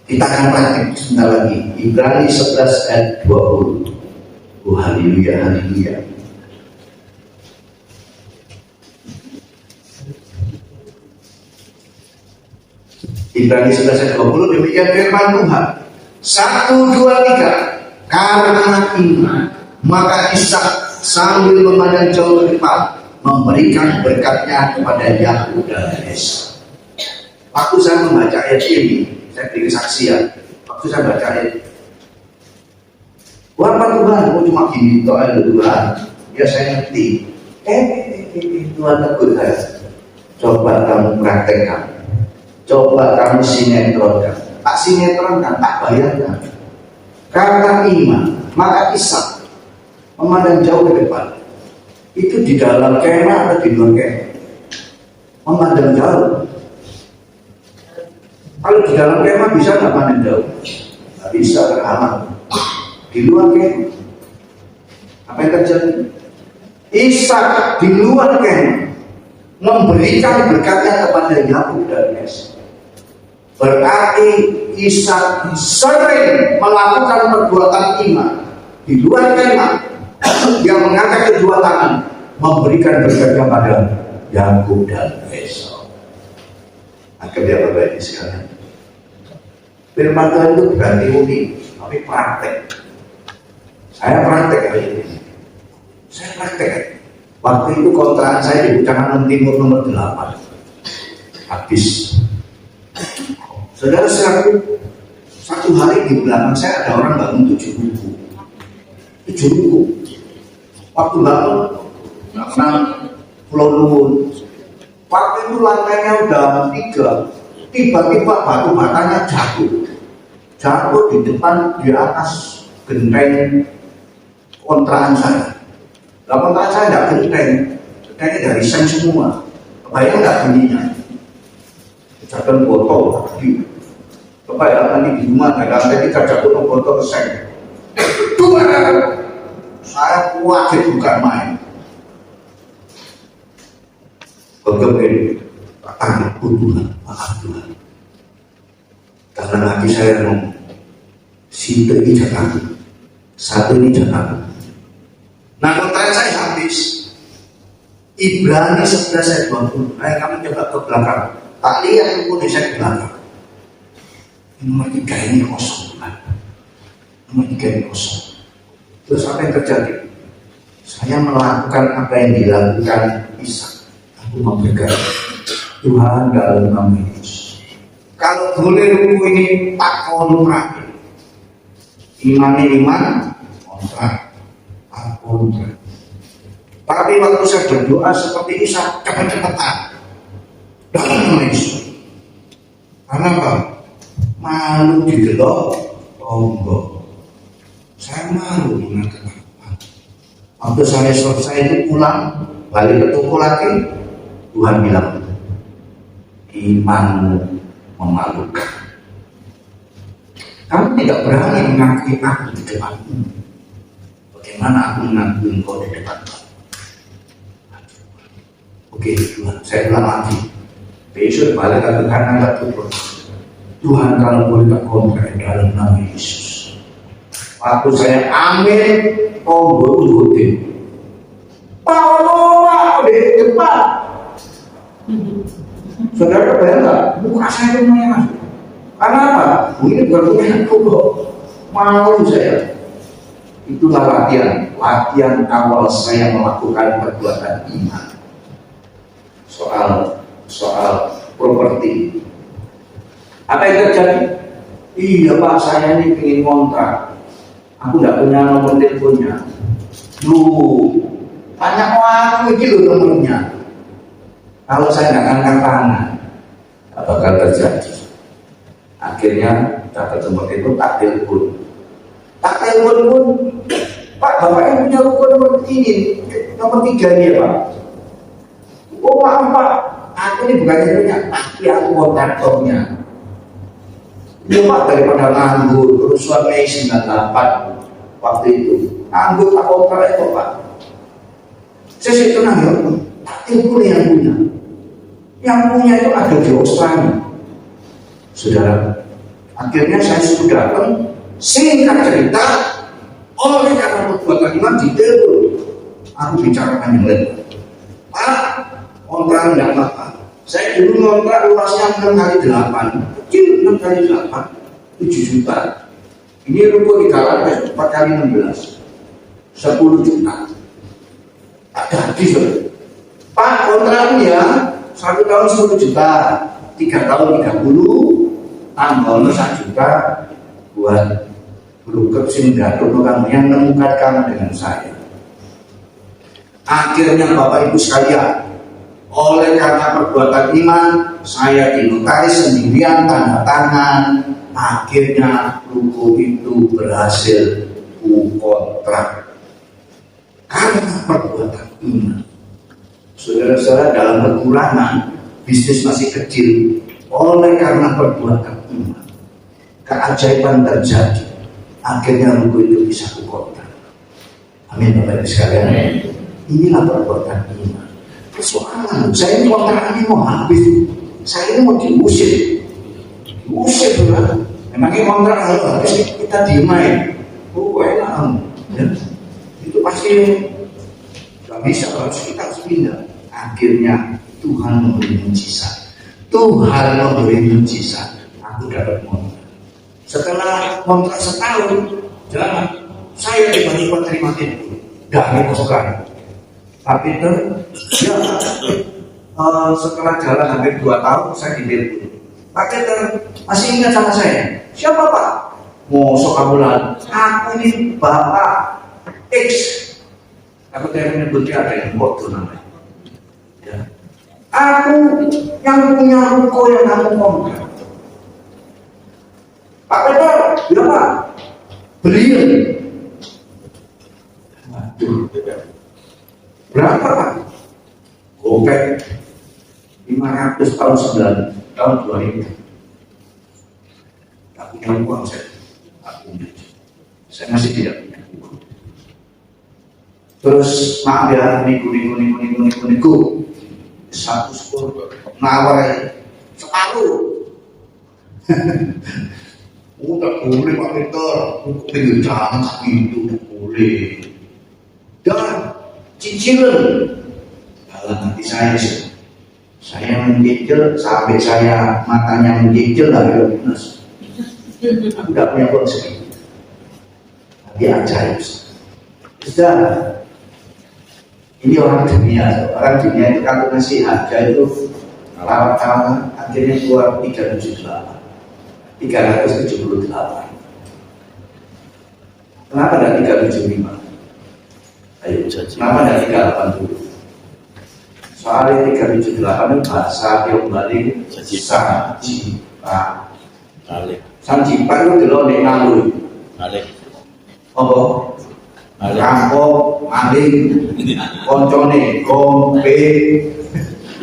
Kita akan praktik sebentar lagi. Ibrani 11 ayat 20. Oh, haleluya, haleluya. Ibrani 11 ayat 20, demikian firman Tuhan. 1, 2, 3. Karena iman, maka Ishak sambil memandang jauh ke depan memberikan berkatnya kepada Yakub dan Esau. Waktu saya membaca ayat ini, saya beri kesaksian. Waktu saya baca ayat, wah Pak Tuhan, kok cuma gini toh ada Tuhan? Ya saya ngerti. Tuhan tegur saya. Coba kamu praktekkan. Coba kamu sinetronkan. Tak sinetronkan, tak bayarkan. Karena iman, maka Ishak memandang jauh ke depan. Itu di dalam kemah atau di luar kemah? Memandang jauh. Kalau di dalam kemah bisa nggak pandang jauh? Nggak bisa, terhalang. Di luar kemah, apa yang terjadi? Ishak di luar kemah memberikan berkatnya kepada Yakub dan Esau. Berarti Ishak sering melakukan perbuatan iman di luar kemah. Yang mengangkat kedua tangan memberikan berkatnya pada Yakub dan Esau. Akhirnya Bapak Ibu sekalian, firman Tuhan itu bukan teori, tapi praktek. Saya praktek hari ini. Saya praktek. Waktu itu kontrakan saya di Bucangan Timur nomor 8 habis. Saudara-saudaraku, satu hari di belakang saya ada orang bangun 7 buku. 7 buku. Waktu bangun, nggak kenal Pulau Luwun. Waktu itu lantainya udah 3. Tiba-tiba batu batanya jatuh di depan, di atas genteng kontrakan saya. Lah kontrakan saya nggak gentengnya dari seng semua. Kebayang nggak bunyinya? Jatuh botol tadi. Kebayang nanti di rumah ada lantai 3 jatuh botol seng. Saya wajib bukan main. Bagaimana? Aku Tuhan, maaf Tuhan. Karena hati saya ngomong, situ ini jatahku, satu ini jatahku. Nah kontrak saya habis. Ibrani 11 ayat 20. Ayo kami coba ke belakang. Tak lihat buku saya ke belakang. Nomor 3 ini kosong Tuhan. Nomor 3 ini kosong. Terus apa yang terjadi? Saya melakukan apa yang dilakukan Ishak. Aku memberikan Tuhan dalam nama Yesus. Kalau boleh buku ini tak kontrak. Iman, kontrak. Tak kontrak. Tapi waktu saya berdoa seperti ini, saya cepat-cepatan dalam nama Yesus. Karena apa? Malu didelok tonggo. Saya malu mengatakan. Waktu saya selesai itu pulang, balik ke toko lagi, Tuhan bilang, imanmu memalukan. Kamu tidak berani mengakui aku di depanmu. Bagaimana aku mengakui engkau di depan kamu? Oke Tuhan, saya bilang lagi. Besok balik ke kanan ke Tuhan. Tuhan kalau boleh tak kontrak dalam nama Yesus. Waktu saya ambil tombol ikutin. Pak, di depan. Saudara bayang nggak? Muka saya lumayan. Karena apa? Ini bukan punya aku kok. Malu saya. Itulah latihan awal saya melakukan perbuatan iman. Soal properti. Apa yang terjadi? Iya Pak, saya ini ingin kontrak. Aku tidak punya nomor teleponnya. Tanya aku gitu nomornya. Kalau saya nggak angkat tangan, apa bakal terjadi? Akhirnya dapat nomor itu tak telepon pun, Pak, bapaknya punya nomor ini, nomor 3 nih Pak. Oh maaf Pak, aku ini bukannya punya, tapi aku kontraktornya. Ya Pak, daripada nganggur, kerusuhan Mei 98 waktu itu, nganggur Pak kontrak itu Pak. Saya tenang ya, tapi pun yang punya itu ada di Australia. Saudara, akhirnya saya sudah datang, singkat cerita, oleh karena perbuatan iman di telepon, aku bicarakan yang lain. Pak, kontrak tidak apa-apa. Saya dulu kontrak luasnya 6x8, kecil 6x8, 7 juta. Ini ruko di Kalang 4x16, 10 juta. Ada habis, Pak, kontraknya 1 tahun 10 juta, 3 tahun 30, tambah 1 juta buat broker sindatur kamu yang menemukan kamu dengan saya. Akhirnya Bapak Ibu sekalian, oleh karena perbuatan iman, saya dinotaris sendirian tanda tangan. Akhirnya ruko itu berhasil kontrak karena perbuatan iman. Saudara-saudara, dalam kekurangan, bisnis masih kecil. Oleh karena perbuatan iman, keajaiban terjadi. Akhirnya ruko itu bisa kontrak. Amin Bapak Ibu sekalian. Inilah perbuatan iman. Persoalan, saya ini kontrakan ini mau habis. Saya ini mau diusir. Saudara. Memangnya kontrak harus habis, kita diem aja. Oh enak. Ya. Itu pasti gak bisa, harus kita harus pindah. Akhirnya Tuhan memberi mujizat. Aku dapat kontrak. Setelah kontrak setahun, jangan saya tiba-tiba terima telepon dari Australia. Tapi itu ya, setelah jalan hampir 2 tahun saya ditelepon. Pak Keter masih ingat sama saya? Siapa Pak? Mosok kabulan. Aku ini Bapak X. Aku tidak menyebutnya, ada yang bodoh namanya. Ya. Aku yang punya ruko yang kamu kontrak. Pak Keter, ya Pak. Beliau. Waduh. Berapa Pak? Gopek 500 tahun 9 tahun 2000. Tak punya uang saya masih tidak punya uang. Terus maaf ya, niku 110 nawar separuh. Udah boleh Pak Peter, pengen jangan itu boleh. Dan cicilan dalam hati saya mencicil sampai saya matanya mencicil dari minus. Aku tidak punya uang sedikit, tapi ajaib. Sudah, ini orang dunia itu kalau ngasih harga itu lawat-lawat akhirnya keluar 378. Kenapa tidak 375? Ayo, kenapa tidak 380? Soalnya 378 itu bahasa yang balik Sanjipa. Sanjipa itu dulu nek nganggur. Apa? Rampok, maling, koncone, gombe.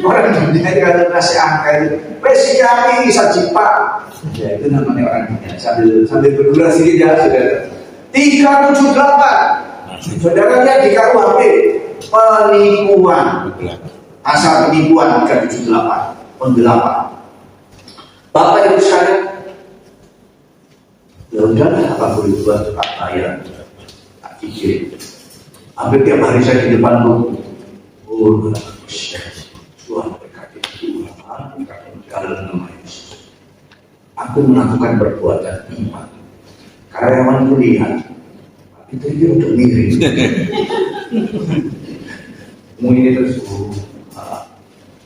Orang dunia itu kalau ngasih angka itu, siapi sajipak. Ya itu namanya orang dunia. Sambil berdurasi dia saudara. 378. Saudara lihat di KUHP penipuan. Asal penipuan 378. Penggelapan. Bapak Ibu sekalian, ya udahlah apa boleh buat tak bayar, tak cicil. Hampir tiap hari saya di depan buku. Oh, Tuhan berkati Tuhan, dalam nama Yesus. Aku melakukan perbuatan iman. Karyawan kuliah, itu dia udah miring. Ini terus,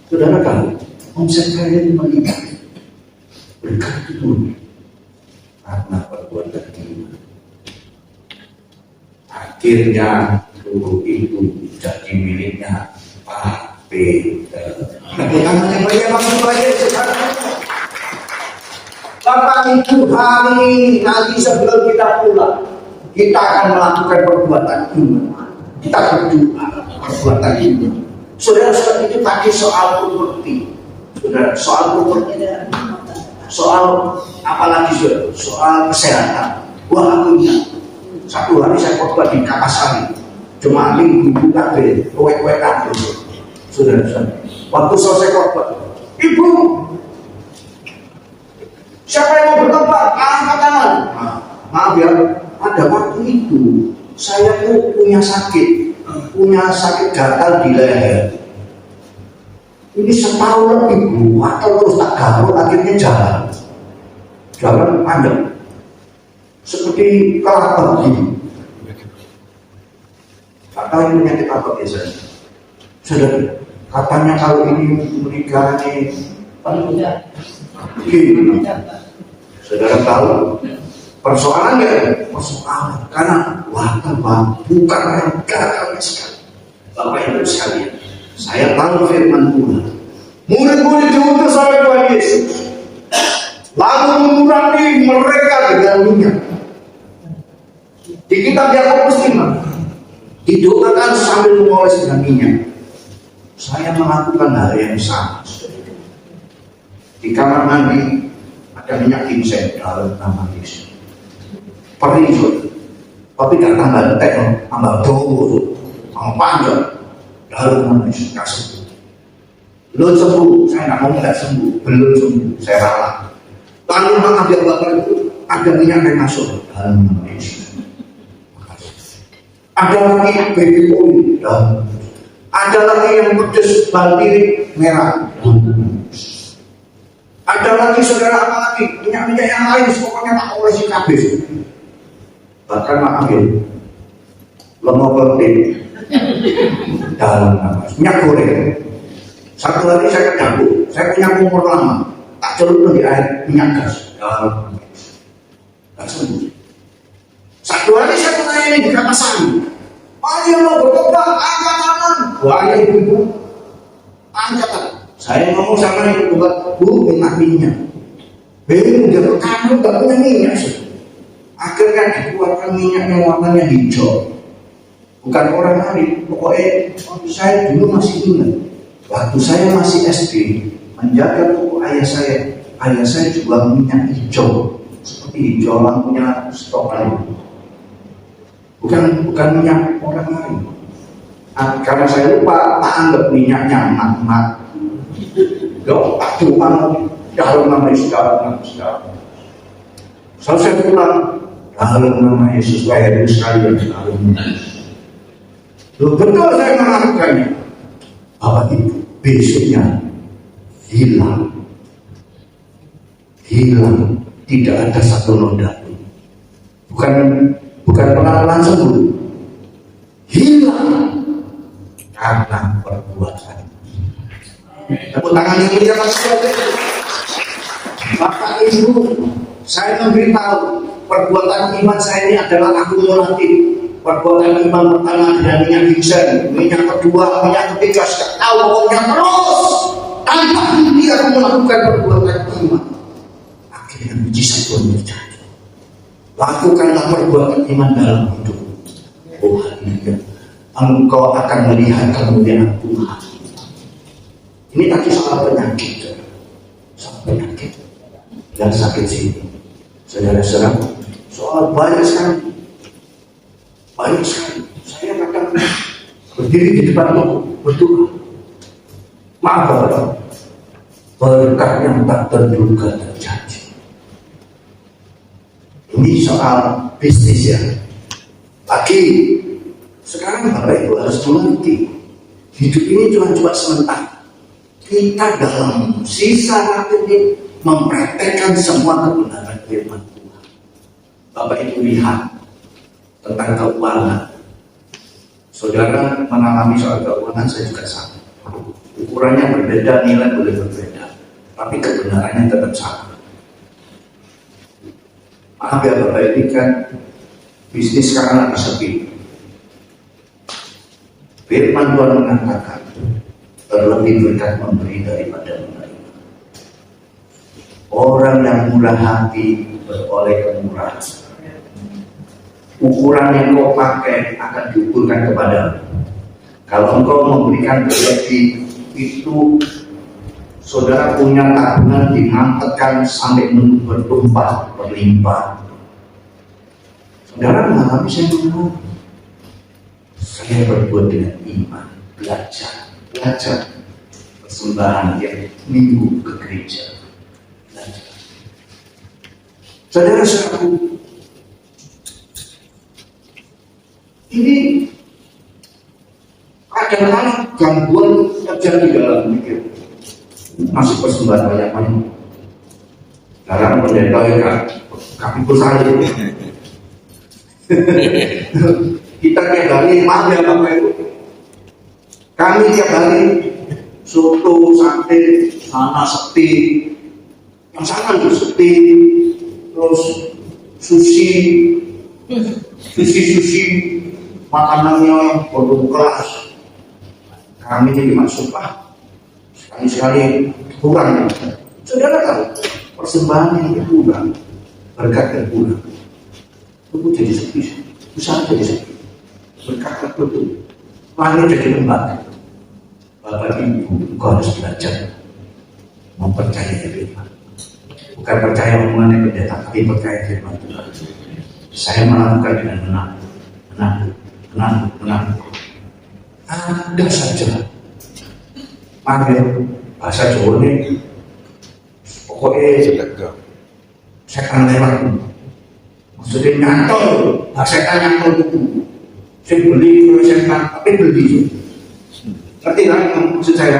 saudara tahu, omset saya itu meningkat. Berkat itu karena perbuatan iman. Akhirnya guru itu jadi miliknya Pak Peter. Namanya banyak maksud banyak sekarang. Bapak Ibu hari ini nanti sebelum kita pulang, kita akan melakukan perbuatan iman. Kita berdoa perbuatan iman. Saudara-saudara itu tadi soal properti. Saudara, soal properti. Soal apalagi soal kesehatan. Wah aku ingat satu hari saya khotbah di Kakasari, cuma minggu kabeh, kowe-kowe kabeh. Saudara-saudara, waktu selesai khotbah, Ibu, siapa yang mau berkhotbah? Angkat tangan. Maaf ya, pada waktu itu saya tuh punya sakit gatal di leher. Ini setahun lebih Bu, atau terus tak gabut akhirnya jalan panjang seperti kelapa begini. Atau ini penyakit apa biasanya? Saudara, katanya kalau ini menikah ini gini. Saudara tahu persoalannya? Persoalan karena bukan yang gagalnya sekali. Bapak Ibu sekalian, saya tahu firman Tuhan. Murid-murid diutus oleh Tuhan Yesus, lalu mengurangi mereka dengan minyak. Di kitab Yakobus 5 didoakan sambil mengoles dengan minyak. Saya melakukan hal yang sama. Di kamar mandi ada minyak ginseng dalam nama Yesus. Perih, tapi gak tambah tek, tambah doa, tambah panjang. Lalu manusia kasih belum sembuh, saya nggak mau nggak sembuh, belum sembuh, saya rela. Lalu maaf ya Bapak itu ada minyak yang masuk dalam Yesus. Ada lagi baby oil dalam, ada lagi yang pedes balpirik merah. Ada lagi saudara apa lagi minyak-minyak yang lain, pokoknya tak boleh si kabis. Bahkan maaf ya, lemah berpik dalam minyak goreng. Satu hari saya ke dapur, saya punya kompor lama, tak celupkan di air minyak gas dalam sembuh. Satu hari saya melayani di Kakasari, mari yang mau bertobat, angkat tangan. Wah ya ibu, angkat tangan. Saya ngomong sama ibu, Bu, minta minyak. Udah kamu gak punya minyak sih. Akhirnya dikeluarkan minyak yang warnanya hijau. Bukan orang lain, pokoknya saya dulu masih ingat. Waktu saya masih SD, menjaga toko ayah saya jual minyak hijau, seperti hijau lampunya stop lain. Bukan minyak orang lain. Karena saya lupa, tak anggap minyaknya mat. Gak tak cuma dalam nama Yesus, dalam nama Yesus. Selesai pulang, dalam nama Yesus, wahai sekalian, dalam nama Yesus. Betul saya melakukannya. Bapak Ibu, besoknya hilang, tidak ada satu noda pun. Bukan pengenalan sembuh, hilang karena perbuatan. Tepuk tangan yang mulia Bapak Ibu, saya memberitahu perbuatan iman saya ini adalah akumulatif. Perbuatan iman pertama adalah minyak ginseng, minyak kedua, minyak ketiga, saya tahu pokoknya terus tanpa henti aku melakukan perbuatan iman. Akhirnya mujizat Tuhan terjadi. Lakukanlah perbuatan iman dalam hidup. Oh haleluya. Engkau akan melihat kemuliaan Tuhan. Ini tadi soal penyakit. Soal penyakit. Dan sakit sini. Saudara-saudara, soal banyak sekali. Banyak sekali. Saya kadang berdiri di depan Tuhan, berdoa. Maaf Bapak, berkat yang tak terduga terjadi. Ini soal bisnis ya. Lagi sekarang Bapak Ibu harus mengerti, hidup ini cuma sementara. Kita dalam sisa waktu ini mempraktekkan semua kebenaran firman Tuhan. Bapak Ibu lihat tentang keuangan. Saudara mengalami soal keuangan, saya juga sama. Ukurannya berbeda, nilai boleh berbeda, tapi kebenarannya tetap sama. Maaf ya Bapak, ini kan bisnis sekarang lagi sepi. Firman Tuhan mengatakan, terlebih berkat memberi daripada menerima. Orang yang murah hati beroleh kemurahan. Ukuran yang kau pakai akan diukurkan kepadamu. Kalau engkau memberikan berlebih, itu saudara punya tabungan dimampetkan sampai bertumpah berlimpah. Saudara mengalami, saya mengalami. Saya berbuat dengan iman, belajar persembahan tiap minggu ke gereja, belajar. Saudara-saudaraku, ini kadang-kadang gangguan terjadi dalam pikir. Masih persembahan banyak-banyak. Karena pendeta ya kami bersari. Kita tiap hari, maaf ya Bapak Ibu, kami tiap hari soto, sate, sana sekti, yang sana itu sekti, terus sushi, makanannya yang belum kelas. Kami jadi masuk sekali-sekali kurang. Saudara tahu, persembahan ini kurang, berkat kurang. Itu jadi sepi, usaha jadi sepi, berkat betul. Langit jadi lembat. Bapak Ibu, engkau harus belajar mempercayai firman. Bukan percaya omongan pendeta, tapi percaya firman Tuhan. Saya melakukan dengan tenang. Ada saja. Panggil bahasa Jawa ini, pokoknya saya akan lewat. Maksudnya nyantol, bahasa nyantol itu. Saya beli, tapi beli. Ngerti kan maksud saya?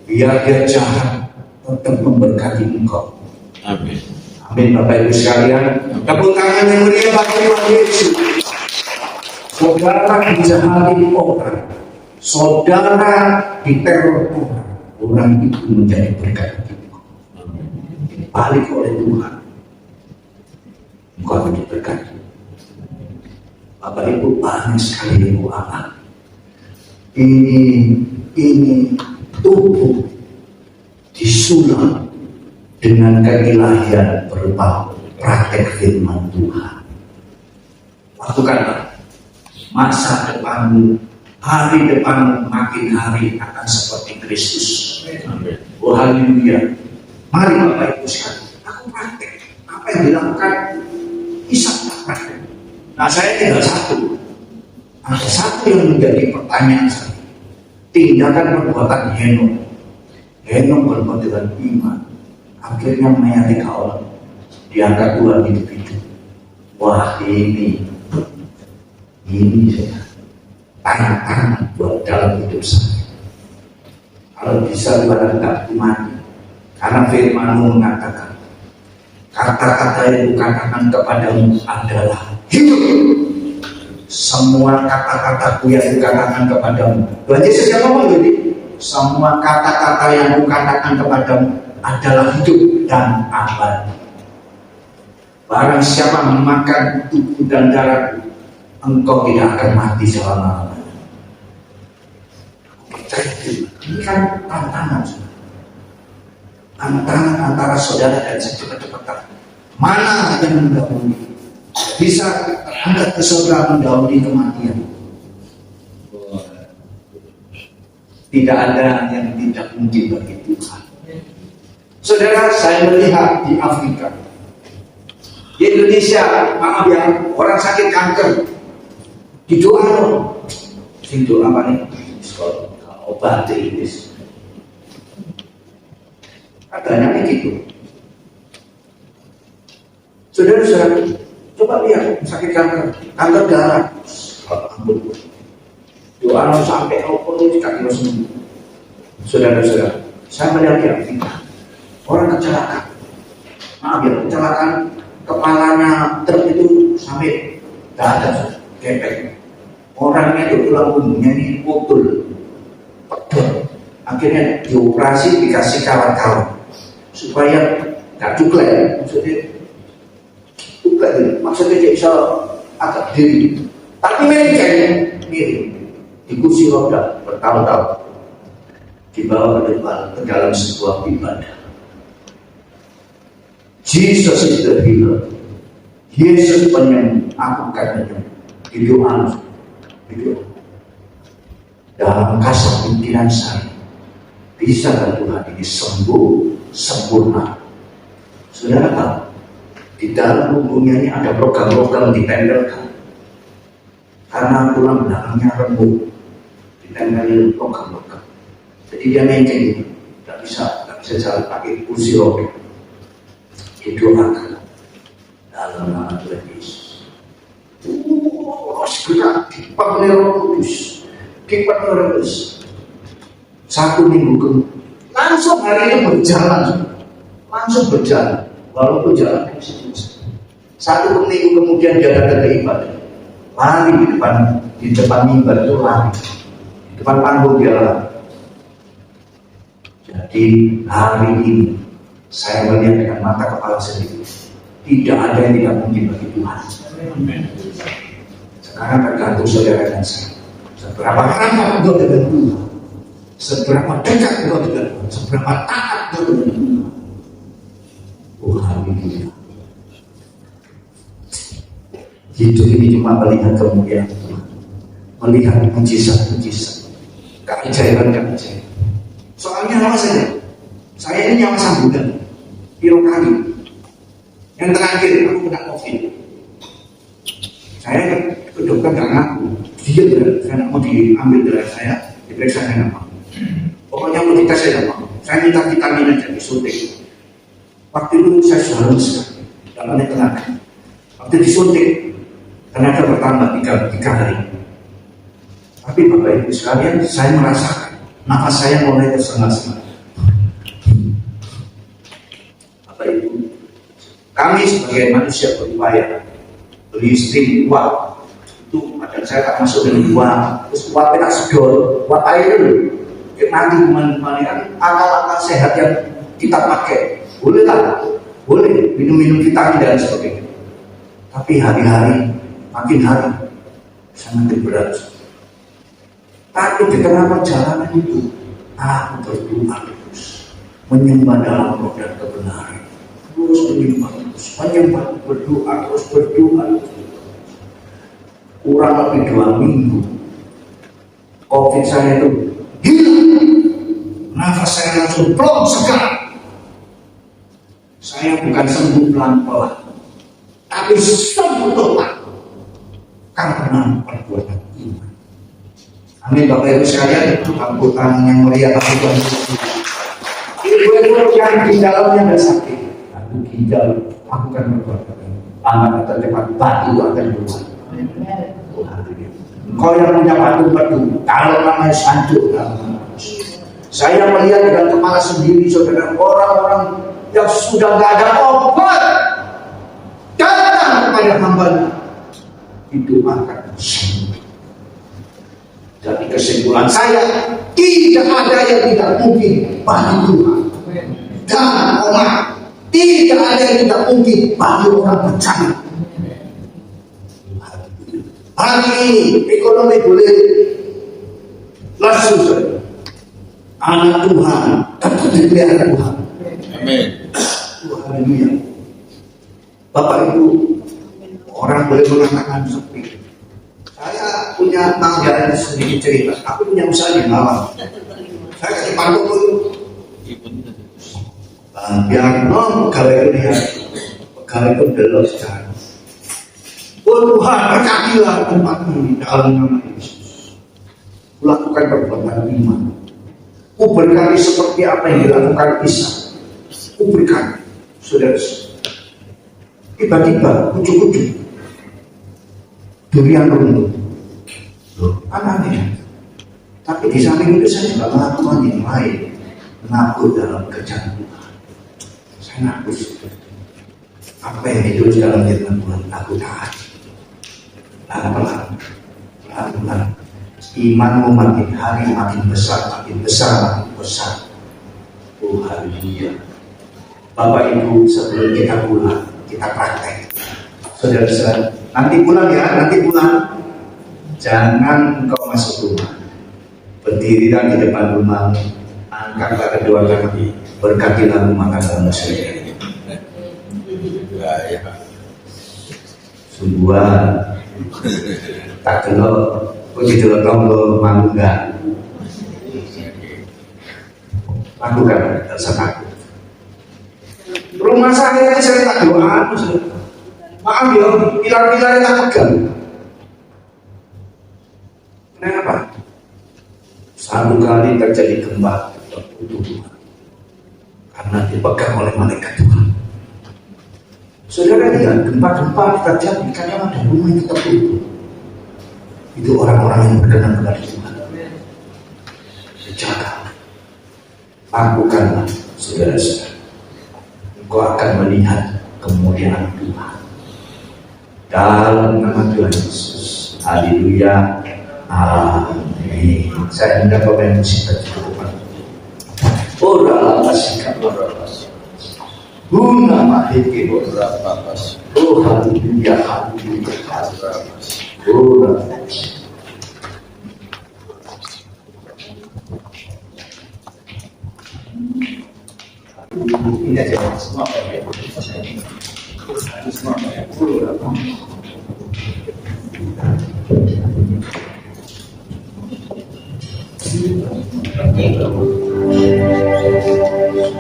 Biar dia jahat, tetap memberkati engkau. Amin. Amin Bapak Ibu sekalian. Tepuk tangan yang mulia bagi Tuhan Yesus. Saudara dijahati orang, saudara diteror orang itu menjadi berkat balik oleh Tuhan. Engkau akan diberkati. Bapak Ibu, banyak sekali keuangan. Ini tubuh disulam dengan keilahian berupa praktek firman Tuhan. Lakukanlah. Masa depanmu, hari depanmu makin hari akan seperti Kristus. Oh haleluya. Mari Bapak Ibu sekalian, aku praktek apa yang dilakukan Ishak praktek. Nah saya tinggal satu. Ada satu yang menjadi pertanyaan saya. Tindakan perbuatan Henok berbuat dengan iman. Akhirnya menyayati kaum, diangkat Tuhan hidup-hidup. Wah ini saya tantangan buat dalam hidup saya. Kalau bisa Tuhan tak mati, karena firman-Mu mengatakan kata-kata yang kukatakan kepadamu adalah hidup. Semua kata-kataku yang kukatakan kepadamu, Tuhan Yesus yang ngomong jadi semua kata-kata yang kukatakan kepadamu adalah hidup dan abadi. Barang siapa memakan tubuh dan darahku, engkau tidak akan mati selama-lamanya. Percaya itu. Ini kan tantangan. Tantangan antara saudara dan saya cepat-cepatan. Mana yang mendahului? bisa terangkat ke surga mendaudi kematian. Tidak ada yang tidak mungkin bagi Tuhan. Saudara, saya melihat di Afrika, di Indonesia, maaf ya, orang sakit kanker didoa dong. Sing doa apa nih? Obat ini. Katanya begitu. Saudara-saudara, coba lihat sakit kanker darah. Ampun. Doa sampai opor di kaki sembuh. Saudara-saudara, saya melihat di Afrika, orang kecelakaan. Maaf ya, kecelakaan kepalanya truk itu sampai dada, kepek. Orangnya itu tulang punggungnya ini pukul, pedot. Akhirnya dioperasi, dikasih kawat-kawat supaya nggak cuklek. Maksudnya dia bisa agak diri. Tapi mirip di kursi roda bertahun-tahun, dibawa ke depan ke dalam sebuah ibadah. Jesus is the healer. Yesus penyembuh. Aku katanya di doa. Dalam kasar pikiran saya, bisa Tuhan ini sembuh sempurna. Saudara tahu, di dalam tubuhnya ini ada logam-logam ditempelkan. Karena tulang belakangnya remuk, ditempelin logam-logam. Jadi dia menceng ini, tidak bisa jalan pakai kursi roda. Didoakan dalam nama Tuhan Yesus. Segera dipakai Roh Kudus, dipakai Roh Kudus. 1 minggu kemudian, langsung hari ini berjalan, walaupun jalan sedikit. 1 minggu kemudian dia datang ke ibadah, lari di depan mimbar itu lari, di depan panggung dia lari. Jadi hari ini saya melihat dengan mata kepala sendiri, tidak ada yang tidak mungkin bagi Tuhan. Sekarang tergantung saudara dan saya, seberapa rapat engkau dengan Tuhan, seberapa dekat engkau dengan Tuhan, seberapa taat engkau dengan Tuhan. Oh haleluya. Hidup ini cuma melihat kemuliaan Tuhan, melihat mujizat-mujizat, keajaiban. Soalnya apa saja? Saya ini nyawa sambutan, piro kali. Yang terakhir aku kena COVID. Saya ke dokter nggak ngaku, dia saya nggak mau diambil darah saya, diperiksa saya nggak mau. Pokoknya mau dites saya nggak mau. Saya minta vitamin aja disuntik. Waktu itu saya sudah lemes sekali, dalamnya tenaga. Waktu disuntik, tenaga bertambah 3 hari. Tapi Bapak Ibu sekalian, saya merasakan nafas saya mulai tersengal-sengal. Bapak Ibu, kami sebagai manusia berupaya beli stream uap itu, padahal saya tak masuk dengan uap, terus uapnya tak sedot, uap air dulu. Nanti kemana-mana kan akal-akal sehat yang kita pakai, boleh lah, boleh minum-minum vitamin dan sebagainya. Tapi hari-hari, makin hari sangat berat. Tapi di tengah perjalanan itu, aku berdoa terus, menyembah dalam roh dan kebenaran. Terus menyembah, berdoa, terus berdoa. Kurang lebih 2 minggu, COVID saya itu hilang. Nafas saya langsung plong segar. Saya bukan sembuh pelan-pelan, tapi sembuh total karena perbuatan iman. Amin Bapak Ibu sekalian, angkutan yang mulia Tuhan. Ibu-ibu yang di dalamnya ada sakit, aku ginjal, aku kan berbuat. Anak terdekat batu akan keluar. Kau yang punya batu-batu, kalau namanya sanjung. Saya melihat dengan kepala sendiri, saudara, orang-orang yang sudah tidak ada obat datang kepada hamba-Nya, didoakan sembuh. Jadi kesimpulan saya, tidak ada yang tidak mungkin bagi Tuhan. Dan tidak ada yang tidak mungkin bagi orang percaya. Hari ini ekonomi boleh lesu, saudara. Anak Tuhan tetap dipelihara Tuhan. Amin. Haleluya. Bapak Ibu, orang boleh mengatakan sepi. Saya punya tangga sedikit cerita. Aku punya usaha di Malang. Saya kasih pantun itu. Biar pegawai itu lihat, pegawai itu belok sekarang. Oh Tuhan, berkatilah tempatmu di dalam nama Yesus. Lakukan perbuatan iman. Berkati seperti apa yang dilakukan Isa. Berkati, saudara. Tiba-tiba, ujuk-ujuk durian runtuh. Loh, aneh. Tapi di samping itu saya juga melakukan yang lain. Mengaku dalam kerjaan Tuhan. Saya ngaku. Apa yang hidup dalam firman Tuhan, aku taat. Pelan-pelan. Imanmu makin hari makin besar. Oh haleluya. Bapak Ibu, sebelum kita pulang, kita praktek. Saudara-saudara, nanti pulang. Jangan engkau masuk rumah. Berdirilah di depan rumah, angkatlah kedua kaki, berkatilah rumah tanggamu sendiri. Sungguhan, tak kenal, puji Tuhan lo malu enggak? Lakukan, terserah aku. Rumah saya ini saya tak doa, maaf ya, pilar-pilarnya tak pegang. Kenapa? Satu kali terjadi gempa terputus karena dipegang oleh malaikat Tuhan. Saudara lihat gempa-gempa terjadi karena ada rumah yang tertutup. Itu orang-orang yang berkenan kepada Tuhan. Dijaga. Lakukanlah, saudara-saudara. Engkau akan melihat kemuliaan Tuhan. Dalam nama Tuhan Yesus. Haleluya. Amin. Saya hendak pemain musik tercukupan. Ora kasih kabar. Guna mahiki berapa pas. Oh haleluya. Ora. Ini aja semua ya. Semua ya.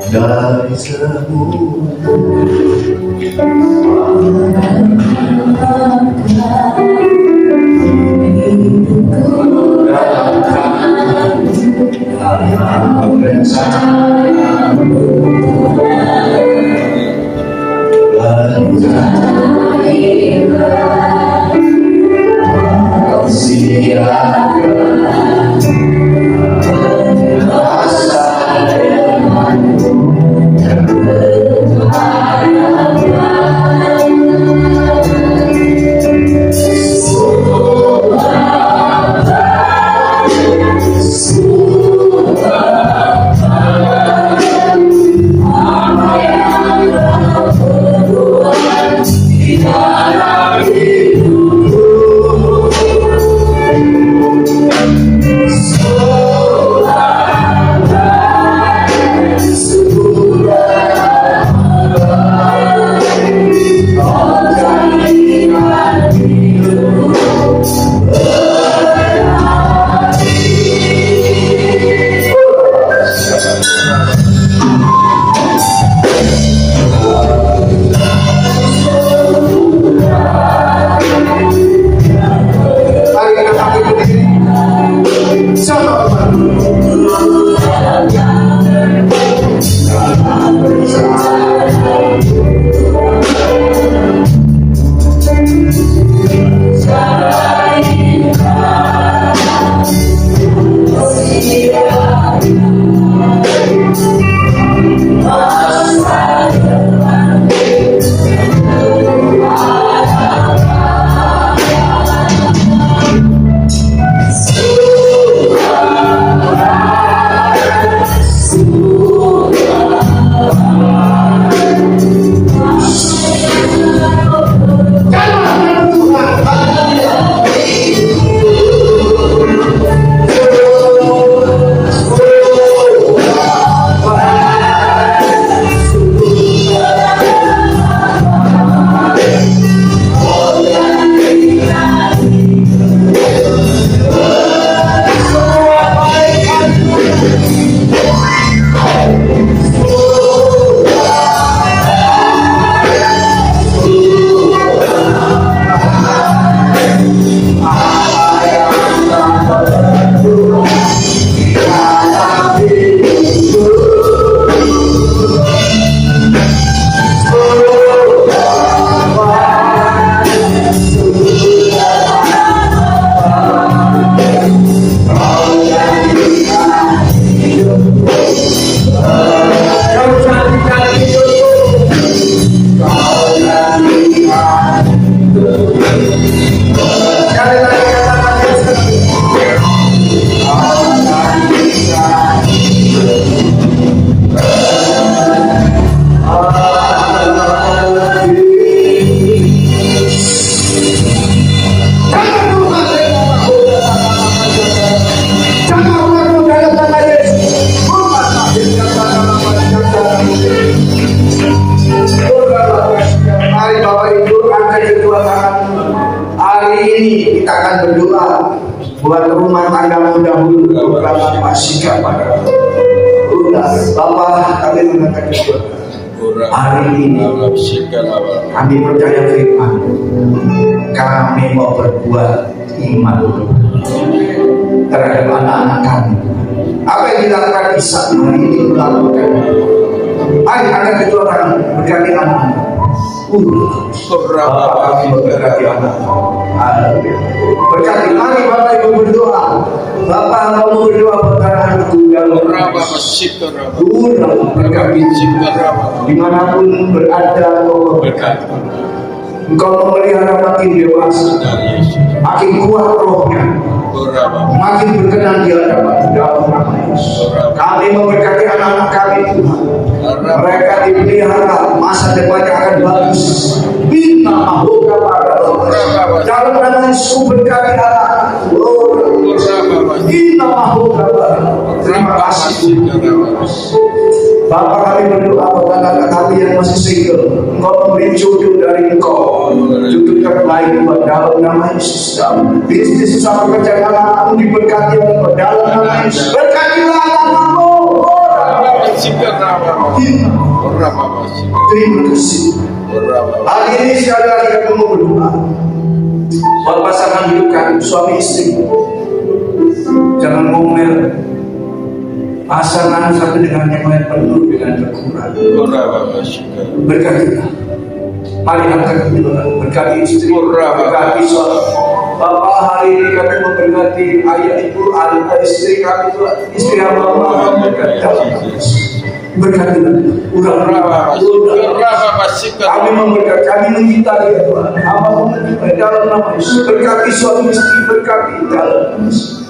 Dari semua ini kita akan berdoa buat rumah tanggamu dahulu. Beberapa pasikap pada Bapak, kami mengatakan hari ini kami percaya firman, kami mau berbuat iman terhadap anak-anak kami. Apa yang dilakukan Ishak hari ini dilakukan. Ayo akan keturunan berkati anak. Bapak kami berkati anak. Berkati, mari Bapak Ibu berdoa. Bapak mau berdoa buat anak-anakku yang berkati dimanapun berada, Engkau memelihara makin dewasa, makin kuat rohnya, makin berkenan di hadapan dalam nama Yesus. Kami memberkati anak-anak kami Tuhan. Mereka dipelihara, masa depannya akan bagus. Bina mahukah pada dalam nama Yesus berkati anak. Bina mahukah pada. Terima kasih Bapak, kami berdoa buat anak-anak kami yang masih single. Engkau memberi jodoh dari Engkau, jodoh terbaik buat dalam nama Yesus. Bisnis usaha pekerjaan anak-anakmu diberkati oleh dalam nama Yesus. Berkatilah anak-anakmu. Terima kasih. Hari ini sekali lagi kami mau berdoa buat pasangan hidup kami, suami istri. Jangan ngomel. Pasangan satu dengan yang lain penuh dengan kekurangan. Berkatilah. Mari angkat berdoa. Berkati istri, berkati suami. Bapak, hari ini kami memberkati ayah ibu, anak istri kami Tuhan, istri hamba berkati. Berkatilah. Kami memberkati, kami meminta dia Tuhan. Hamba meminta dalam nama Yesus. Berkati suami istri, berkati dalam nama Yesus.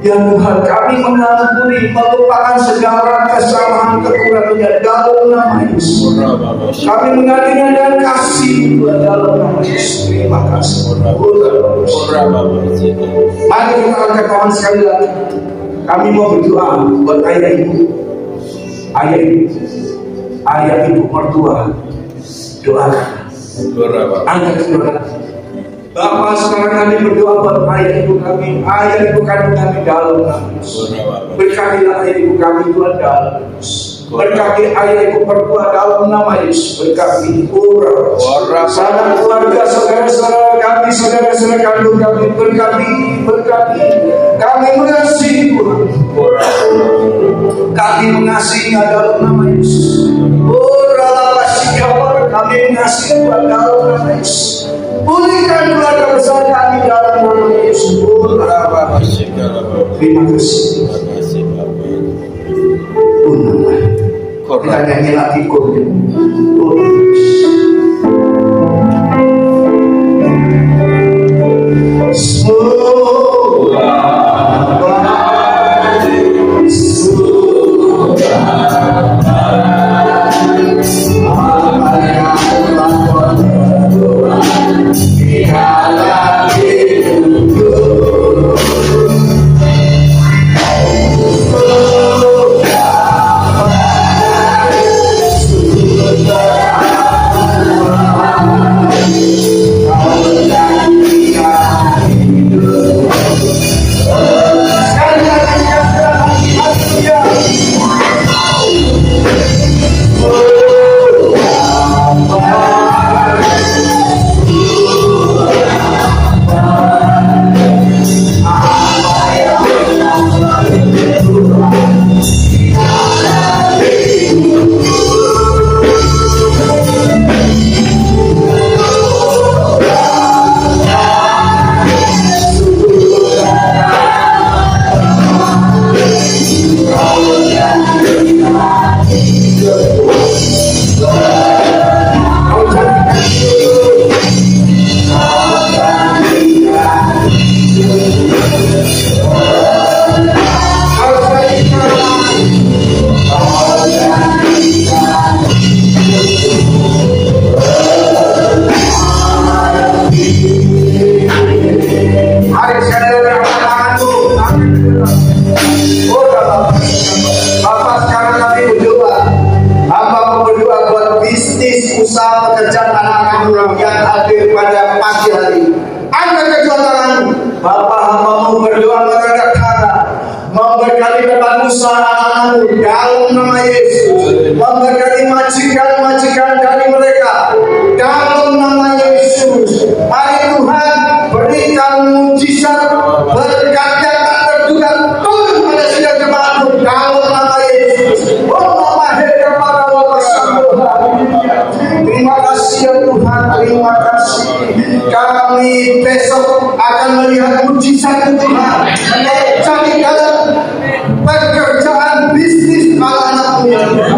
Ya Tuhan, kami mengampuni, melupakan segala kesalahan kekurangannya dalam nama Yesus. Kami mengadikan dan kasih Tuhan dalam nama Yesus. Terima kasih. Mari kita angkat tangan sekali lagi. Kami mau berdoa buat ayah ibu, ayah ibu mertua. Doakan. Angkat doa. Bapak, sekarang kami berdoa buat ayah ibu kami, ayah ibu kandung kami dalam nama Yesus. Berkatilah ayah ibu kami Tuhan dalam nama Yesus. Berkati ayah ibu mertua dalam nama Yesus. Berkati sanak keluarga, saudara-saudara kami, saudara-saudara kandung kami. Berkati. Kami mengasihi Tuhan. Kami mengasihinya dalam nama Yesus. Kami mengasihi Tuhan dalam nama Yesus. Pulihkan keluarga besar kami dalam nama Yesus. Terima kasih. Kita nyanyi lagi kodnya. pekerjaan anak-anak yang hadir pada pagi hari. Angkat kedua tanganmu, Bapa hamba-Mu berdoa menghadap Tanah, memberkati tempat usaha anak-anak-Mu dalam nama Yesus, memberkati majikan-majikan dari mereka dalam nama Yesus. Mari Tuhan berikan mujizat berkat yang tak terduga turun pada setiap jemaat-Mu dalam nama Yesus. Terima kasih ya Tuhan, terima kasih. Kami besok akan melihat mujizat Tuhan mencari dalam pekerjaan bisnis anak-anak-Mu ya Tuhan.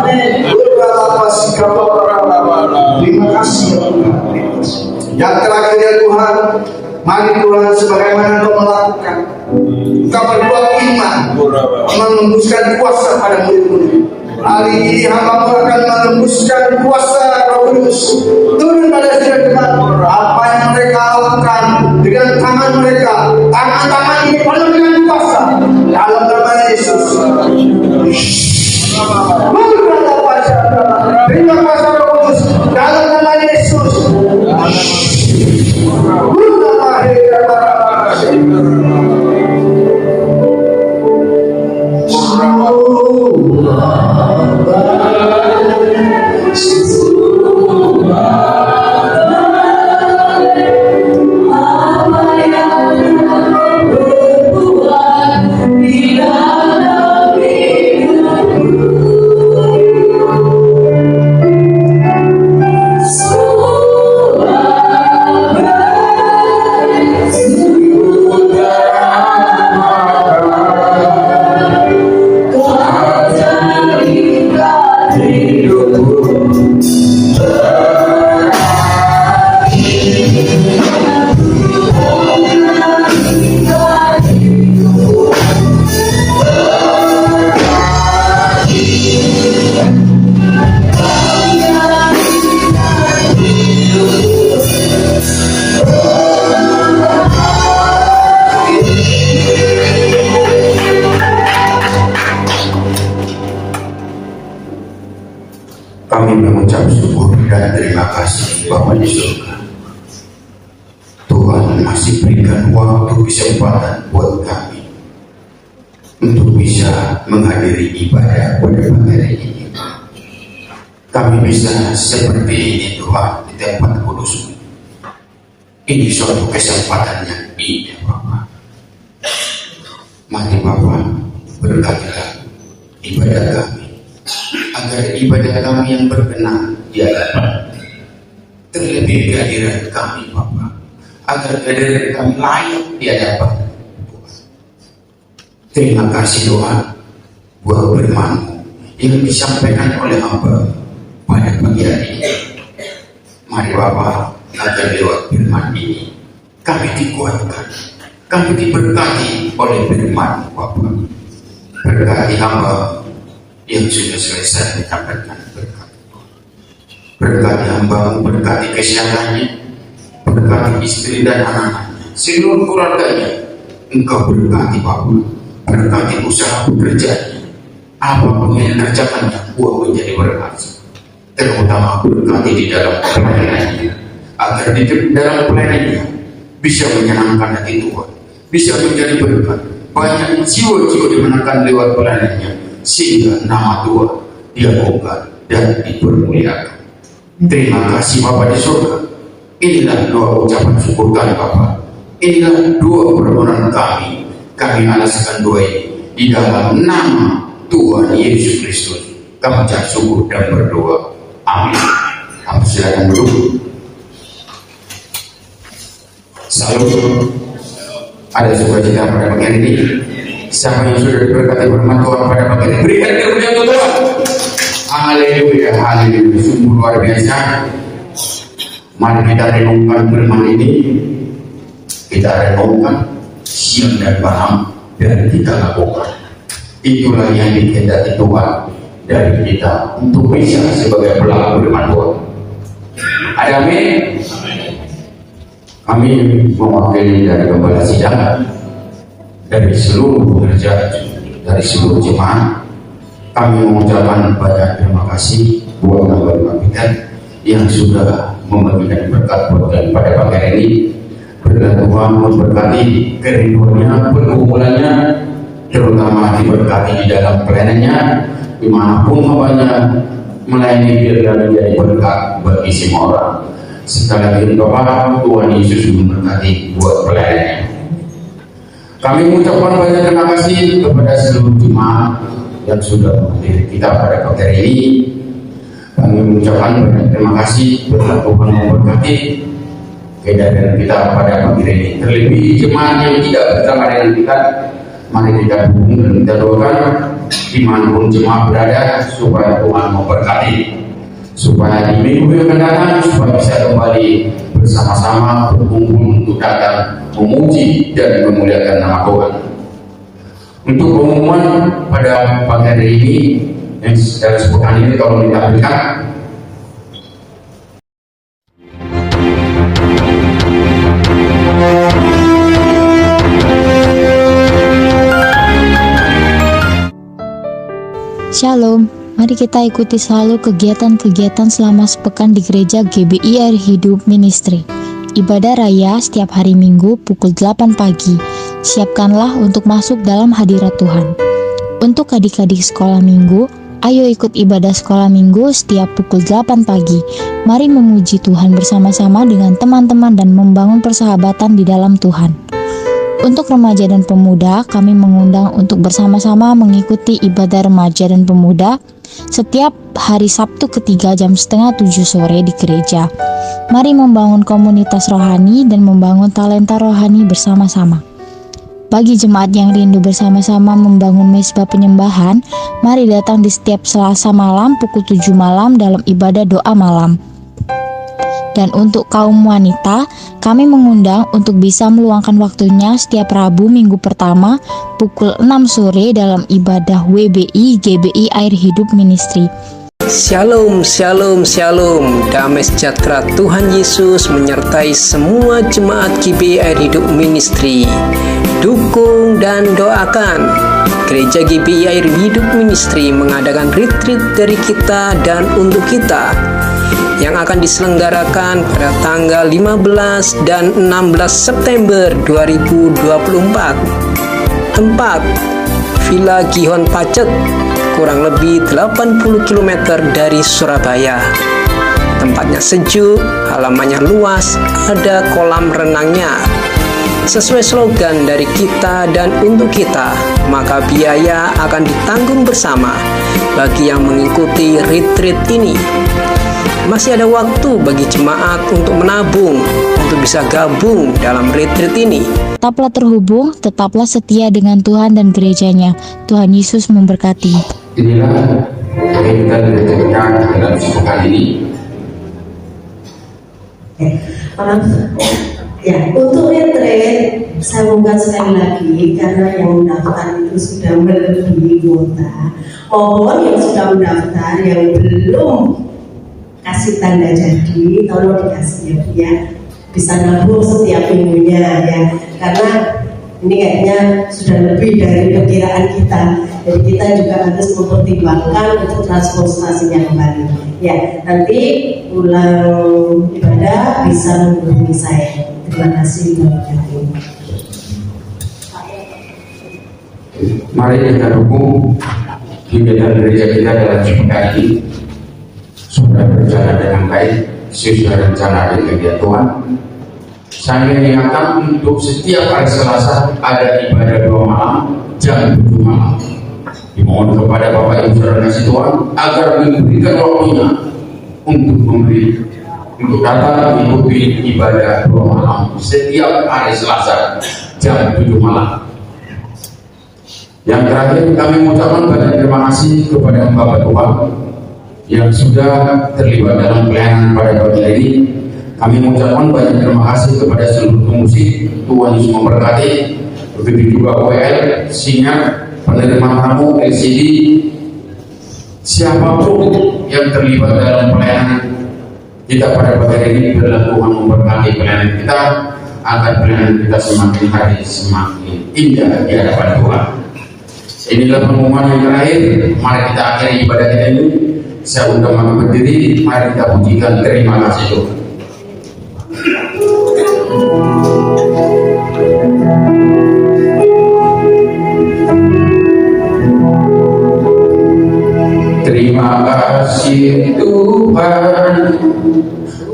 Terima kasih ya Tuhan. Yang terakhir ya Tuhan, mari Tuhan sebagaimana Kau melakukan, Kau berbuat iman, menembuskan kuasa pada murid-murid. Hari ini hamba-Mu akan menembuskan kuasa Roh Kudus turun pada setiap jemaat. Apa yang mereka lakukan dengan tangan mereka, tangan-tangan ini penuh dengan kuasa dalam nama Yesus. Terima kasih Roh Kudus dalam nama Yesus. Kami mengucap syukur dan terima kasih Bapa di surga. Tuhan masih berikan waktu kesempatan buat kami untuk bisa menghadiri ibadah pada pagi hari ini. Kami bisa seperti ini Tuhan di tempat kudus. Ini suatu kesempatan yang indah Bapa. Mari Bapa berkatilah ibadah kami, agar ibadah kami yang berkenan di hadapan, terlebih kehadiran kami Bapa, agar kehadiran kami layak di hadapan Tuhan. Terima kasih Tuhan buat firman-Mu yang disampaikan oleh hamba pada pagi hari ini. Mari Bapa, agar lewat firman ini kami dikuatkan, kami diberkati oleh firman Bapa. Berkati hamba yang sudah selesai menyampaikan berkat. Berkati hamba, berkati kesehatannya, berkati istri dan anak-anaknya, seluruh keluarganya. Engkau berkati Bapa, berkati usaha pekerjaannya, apapun yang dikerjakannya, buah menjadi berhasil. Terutama berkati di dalam pelayanannya, agar di dalam pelayanannya bisa menyenangkan hati Tuhan, bisa menjadi berkat. Banyak jiwa-jiwa dimenangkan lewat pelayanannya, sehingga nama Tuhan diagungkan dan dipermuliakan. Terima kasih Bapa di surga. Inilah doa ucapan syukur kami Bapa. Inilah doa permohonan kami. Kami alaskan doa ini di dalam nama Tuhan Yesus Kristus. Kami ucap syukur dan berdoa. Amin. Kami silakan dulu. Salam. Ada sukacita pada pagi ini. Siapa yang sudah diberkati firman Tuhan pada pagi ini, berikan kemuliaan Tuhan. Haleluya, haleluya, sungguh luar biasa. Mari kita renungkan firman ini, kita renungkan siang dan malam, dan kita lakukan. Itulah yang dikehendaki Tuhan dari kita untuk bisa sebagai pelaku firman Tuhan. Ada amin. Kami mewakili dari Gembala Sidang, dari seluruh pekerja, dari seluruh jemaat, kami mengucapkan banyak terima kasih buat Bapak Kapiten yang sudah membagikan berkat buat kami pada pagi hari ini. Berkat Tuhan memberkati kerinduannya, pergumulannya, terutama diberkati di dalam pelayanannya, dimanapun hambanya melayani, biarlah menjadi berkat bagi semua orang. Sekali lagi Bapak, Tuhan Yesus memberkati buat pelayanannya. Kami mengucapkan banyak terima kasih kepada seluruh jemaat yang sudah menghadiri kita pada pagi hari ini. Kami mengucapkan banyak terima kasih kepada Tuhan memberkati kehadiran kita pada pagi hari ini. Terlebih jemaat yang tidak bersama dengan kita, mari kita dukung dan kita doakan dimanapun jemaat berada supaya Tuhan memberkati, supaya di minggu yang akan datang supaya bisa kembali bersama-sama berkumpul untuk datang memuji dan memuliakan nama Tuhan. Untuk pengumuman pada pagi hari ini yang dalam sepekan ini kalau ditampilkan, Shalom, mari kita ikuti selalu kegiatan-kegiatan selama sepekan di gereja GBI Air Hidup Ministry. Ibadah raya setiap hari Minggu pukul 8 pagi. Siapkanlah untuk masuk dalam hadirat Tuhan. Untuk adik-adik sekolah minggu, ayo ikut ibadah sekolah minggu setiap pukul 8 pagi. Mari memuji Tuhan bersama-sama dengan teman-teman dan membangun persahabatan di dalam Tuhan. Untuk remaja dan pemuda, kami mengundang untuk bersama-sama mengikuti ibadah remaja dan pemuda setiap hari Sabtu ketiga jam 6:30 sore di gereja. Mari membangun komunitas rohani dan membangun talenta rohani bersama-sama. Bagi jemaat yang rindu bersama-sama membangun mezbah penyembahan, mari datang di setiap Selasa malam pukul 7 malam dalam ibadah doa malam. Dan untuk kaum wanita, kami mengundang untuk bisa meluangkan waktunya setiap Rabu minggu pertama pukul 6 sore dalam ibadah WBI GBI Air Hidup Ministry. Shalom, shalom, shalom. Damai sejahtera Tuhan Yesus menyertai semua jemaat GBI Air Hidup Ministry. Dukung dan doakan. Gereja GBI Air Hidup Ministry mengadakan retreat dari kita dan untuk kita yang akan diselenggarakan pada tanggal 15 dan 16 September 2024. Tempat Villa Gihon Pacet, kurang lebih 80 km dari Surabaya. Tempatnya sejuk, halamannya luas, ada kolam renangnya. Sesuai slogan dari kita dan untuk kita, maka biaya akan ditanggung bersama bagi yang mengikuti retreat ini. Masih ada waktu bagi jemaat untuk menabung, untuk bisa gabung dalam retreat ini. Tetaplah terhubung, tetaplah setia dengan Tuhan dan gerejanya. Tuhan Yesus memberkati. inilah yang kita diajarkan dalam sepekan ini. Ya, untuk retreat saya ungkap sekali lagi karena yang mendaftar itu sudah melebihi kuota. Mohon yang sudah mendaftar yang belum kasih tanda jadi, tolong dikasih ya, bisa nabung setiap minggunya ya, karena ini kayaknya sudah lebih dari perkiraan kita, jadi kita juga harus mempertimbangkan untuk transportasinya kembali ya. Nanti pulang ibadah bisa menghubungi saya. Terima kasih banyak. Mari kita dukung kegiatan gereja kita dalam sepekan ini sudah berjalan dengan baik sesuai rencana dan kegiatan Tuhan. Saya mengingatkan untuk setiap hari Selasa ada ibadah doa malam jam 7 malam. Dimohon kepada Bapak Ibu Saudara kasih Tuhan agar memberikan waktunya untuk datang mengikuti ibadah doa malam setiap hari Selasa jam 7 malam. Yang terakhir kami mengucapkan banyak terima kasih kepada Bapak Tuhan yang sudah terlibat dalam pelayanan pada pagi hari ini. Kami mengucapkan banyak terima kasih kepada seluruh pengungsi. Tuhan Yesus memberkati. Begitu juga OEL, Sinyal, penerima tamu, LCD, siapapun yang terlibat dalam pelayanan kita pada pagi hari ini, adalah Tuhan memberkati pelayanan kita agar pelayanan kita semakin hari semakin indah di hadapan Tuhan. Inilah pengumuman yang terakhir. Mari kita akhiri ibadah kita ini. Saya undang maka berdiri, mari kita pujikan terima kasih Tuhan. Terima kasih Tuhan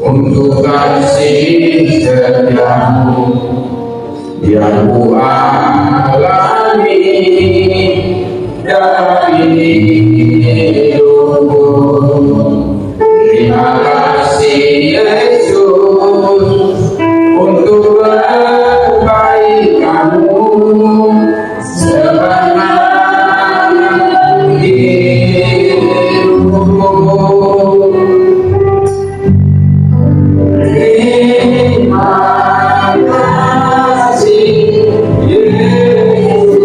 untuk kasih setiamu yang ku alami dari hidupku. Terima kasih Yesus untuk kebaikanmu sepanjang hidupku. Terima kasih Yesus.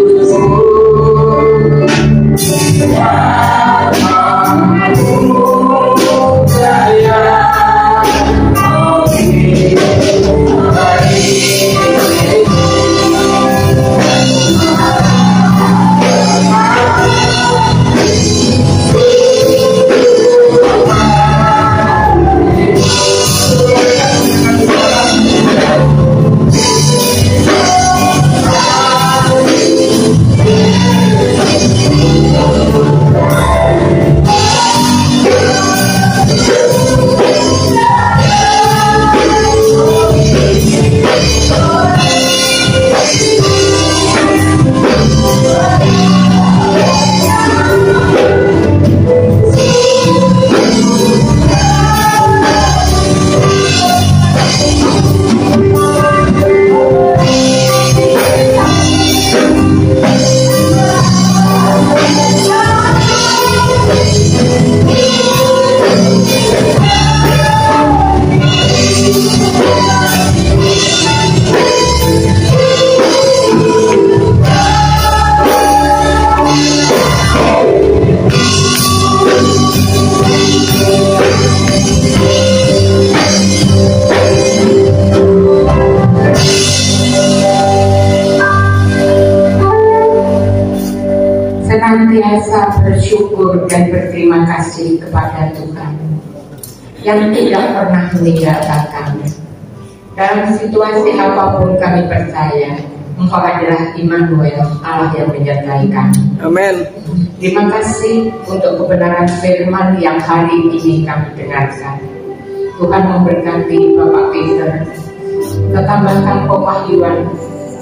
Senantiasa bersyukur dan berterima kasih kepada Tuhan yang tidak pernah meninggalkan kami. Dalam situasi apapun kami percaya Engkau adalah Immanuel, Allah yang menyertai kami. Amin. Terima kasih untuk kebenaran firman yang hari ini kami dengarkan. Tuhan memberkati Bapak Peter, tambahkan pewahyuan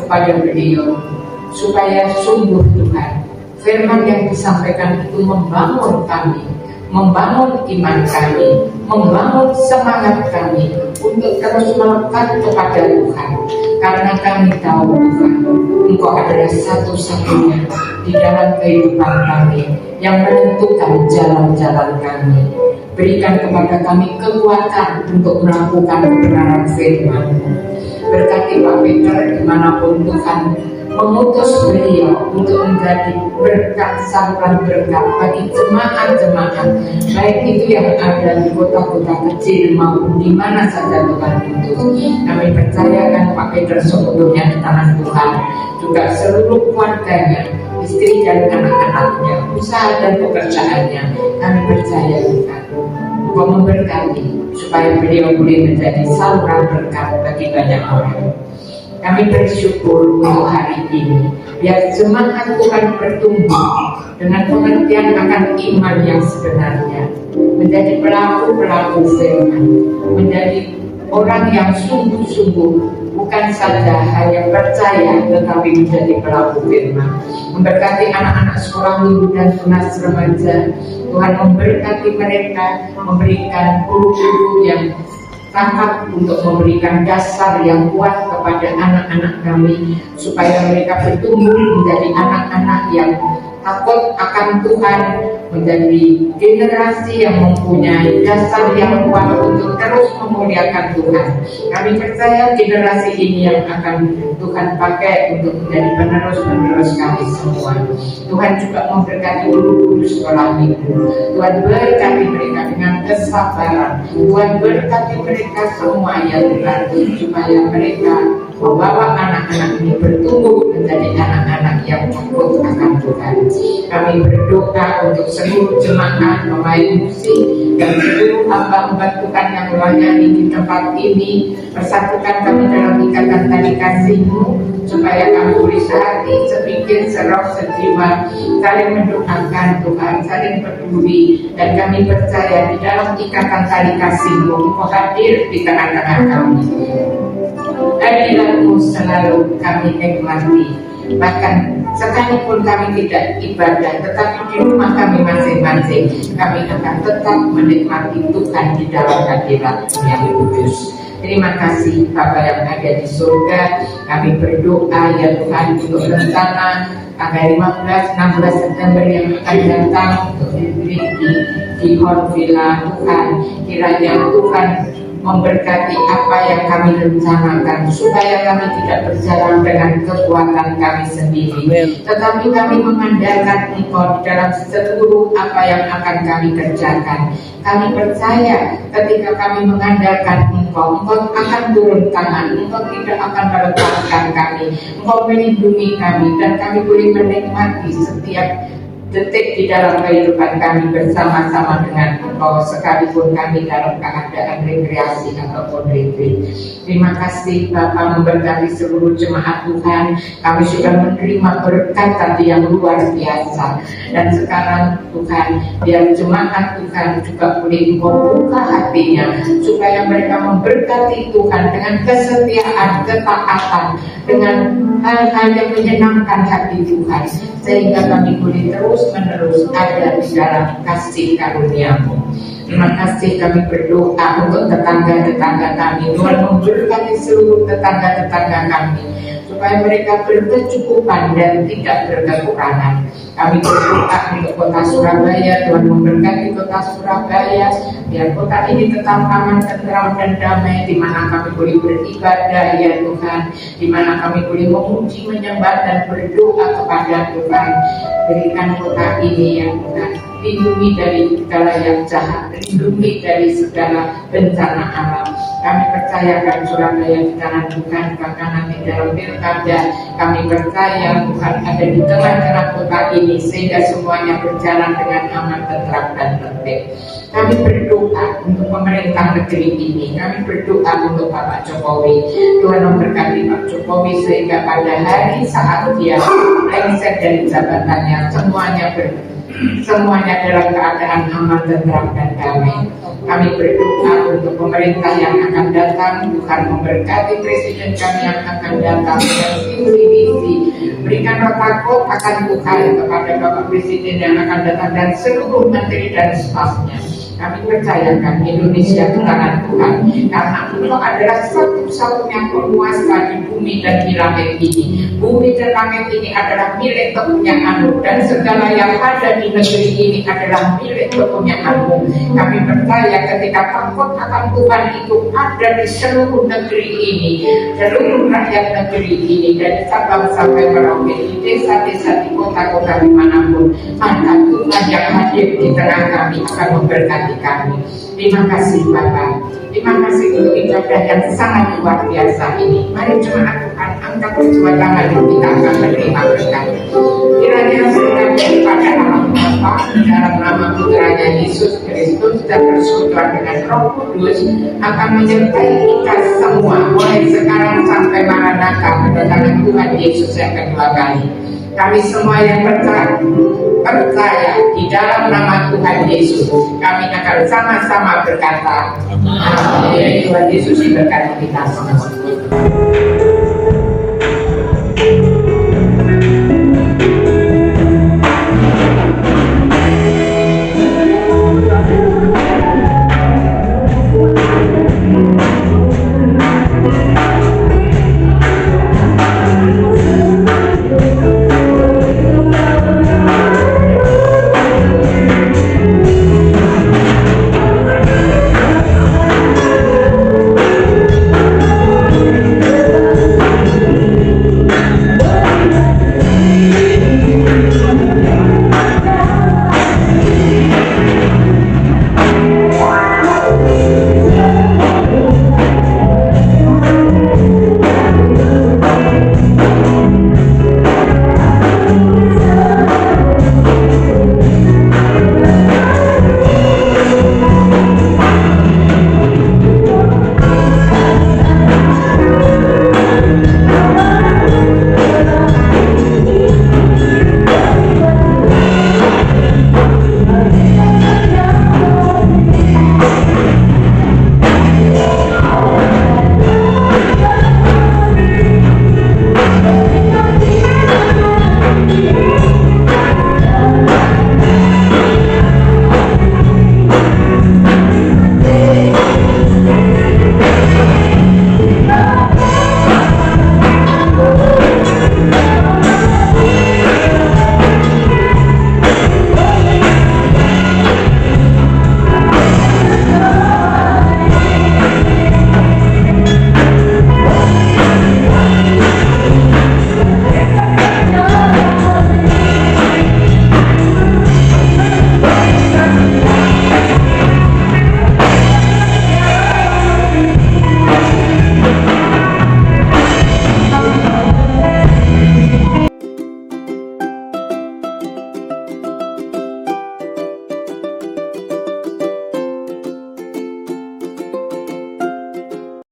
kepada beliau supaya sungguh Tuhan firman yang disampaikan itu membangun kami, membangun iman kami, membangun semangat kami untuk terus melekat kepada Tuhan. Karena kami tahu Tuhan, Engkau adalah satu-satunya di dalam kehidupan kami yang menentukan jalan-jalan kami. Berikan kepada kami kekuatan untuk melakukan kebenaran firman-Mu. Berkati Pak Peter dimanapun Tuhan mengutus beliau untuk menjadi berkat, saluran berkat bagi jemaat-jemaat, baik itu yang ada di kota-kota kecil maupun di mana saja Tuhan utus. Kami percayakan Pak Peter sepenuhnya di tangan Tuhan, juga seluruh keluarganya, istri dan anak-anaknya, usaha dan pekerjaannya. Kami percaya Tuhan, Engkau memberkati supaya beliau boleh menjadi saluran berkat bagi banyak orang. Kami bersyukur untuk hari ini, biar jemaat Tuhan bertumbuh dengan pengertian akan iman yang sebenarnya, menjadi pelaku-pelaku firman, menjadi orang yang sungguh-sungguh bukan saja hanya percaya tetapi menjadi pelaku firman. Memberkati anak-anak sekolah minggu dan tunas remaja, Tuhan memberkati mereka, memberikan guru-guru yang tangkap untuk memberikan dasar yang kuat kepada anak-anak kami supaya mereka bertumbuh menjadi anak-anak yang takut akan Tuhan, menjadi generasi yang mempunyai dasar yang kuat untuk terus memuliakan Tuhan. Kami percaya generasi ini yang akan Tuhan pakai untuk menjadi penerus-penerus kami semua. Tuhan juga memberkati guru-guru sekolah minggu. Tuhan berkati mereka dengan kesabaran. Tuhan berkati mereka semua ya Tuhan, supaya mereka membawa anak-anak ini bertumbuh menjadi anak-anak yang takut akan Tuhan. Kami berdoa untuk seluruh jemaat pemain musik dan seluruh hamba-hamba Tuhan yang melayani di tempat ini. Persatukan kami dalam ikatan tali kasih-Mu, supaya kami boleh sehati, sepikir, seroh, sejiwa, saling mendoakan Tuhan, saling peduli, dan kami percaya di dalam ikatan tali kasih-Mu Engkau hadir di tengah-tengah kami. Hadirat-Mu selalu kami nikmati, bahkan sekalipun kami tidak ibadah, tetapi di rumah kami masing-masing kami akan tetap menikmati Tuhan di dalam hadirat yang kudus. Terima kasih Bapa yang ada di surga. Kami berdoa ya Tuhan untuk rencana tanggal 15-16 September yang akan datang untuk di Hall Villa Tuhan. Kiranya Tuhan memberkati apa yang kami rencanakan, supaya kami tidak berjalan dengan kekuatan kami sendiri, tetapi kami mengandalkan Engkau di dalam seluruh apa yang akan kami kerjakan. Kami percaya ketika kami mengandalkan Engkau, Engkau akan turun tangan, Engkau tidak akan melepaskan kami, Engkau melindungi kami, dan kami boleh menikmati setiap detik di dalam kehidupan kami bersama-sama dengan Engkau, sekalipun kami dalam keadaan rekreasi ataupun retreat. Terima kasih Bapa memberkati seluruh jemaat Tuhan. Kami sudah menerima berkat tadi yang luar biasa, dan sekarang Tuhan, biar jemaat Tuhan juga boleh Engkau buka hatinya, supaya mereka memberkati Tuhan dengan kesetiaan, ketaatan, dengan hal-hal yang menyenangkan hati Tuhan, sehingga kami boleh terus-menerus ada di dalam kasih karunia-Mu. Terima kasih, kami berdoa untuk tetangga-tetangga kami. Tuhan memberkati seluruh tetangga-tetangga kami, supaya mereka berkecukupan dan tidak berkekurangan. Kami berdoa untuk kota Surabaya. Tuhan memberkati kota Surabaya, biar kota ini tetap aman, tentram, dan damai, di mana kami boleh beribadah ya Tuhan, di mana kami boleh memuji, menyembah, dan berdoa kepada Tuhan. Berikan kota ini ya Tuhan, lindungi dari segala yang jahat, lindungi dari segala bencana alam. Kami percayakan Surabaya di tangan Tuhan, bahkan nanti dalam pilkada kami percaya Tuhan ada di tengah-tengah kota ini, sehingga semuanya berjalan dengan aman, tentram, dan tertib. Kami berdoa untuk pemerintah negeri ini. Kami berdoa untuk Bapak Jokowi. Tuhan memberkati Pak Jokowi, sehingga pada hari saat dia lengser dari jabatannya, semuanya dalam keadaan aman, tentram, dan damai. Kami berdoa untuk pemerintah yang akan datang. Tuhan memberkati presiden kami yang akan datang, dan visi-visi, berikan roh takut akan Tuhan kepada Bapak Presiden yang akan datang dan seluruh menteri dan stafnya. Kami percayakan Indonesia di tangan Tuhan, karena Engkau adalah satu-satunya penguasa di bumi dan di langit ini. Bumi dan langit ini adalah milik kepunyaan-Mu, dan segala yang ada di negeri ini adalah milik kepunyaan-Mu. Kami percaya ketika takut akan Tuhan itu ada di seluruh negeri ini, seluruh rakyat negeri ini, dari Sabang sampai Merauke, di desa-desa, di kota-kota dimanapun, maka Tuhan yang hadir di tengah kami akan memberkati kami. Terima kasih Bapak. Terima kasih untuk ibadah yang sangat luar biasa ini. Mari jemaat Tuhan angkat kedua tangan, kita akan menerima berkat. Kiranya berkat daripada Allah Bapa, dalam nama Putranya Yesus Kristus, dan persekutuan dengan Roh Kudus akan menyertai kita semua, mulai sekarang sampai Maranatha, kedatangan Tuhan Yesus yang kedua kali. Kami semua yang percaya di dalam nama Tuhan Yesus, kami akan sama-sama berkata, Amin. Tuhan Yesus memberkati kita semua.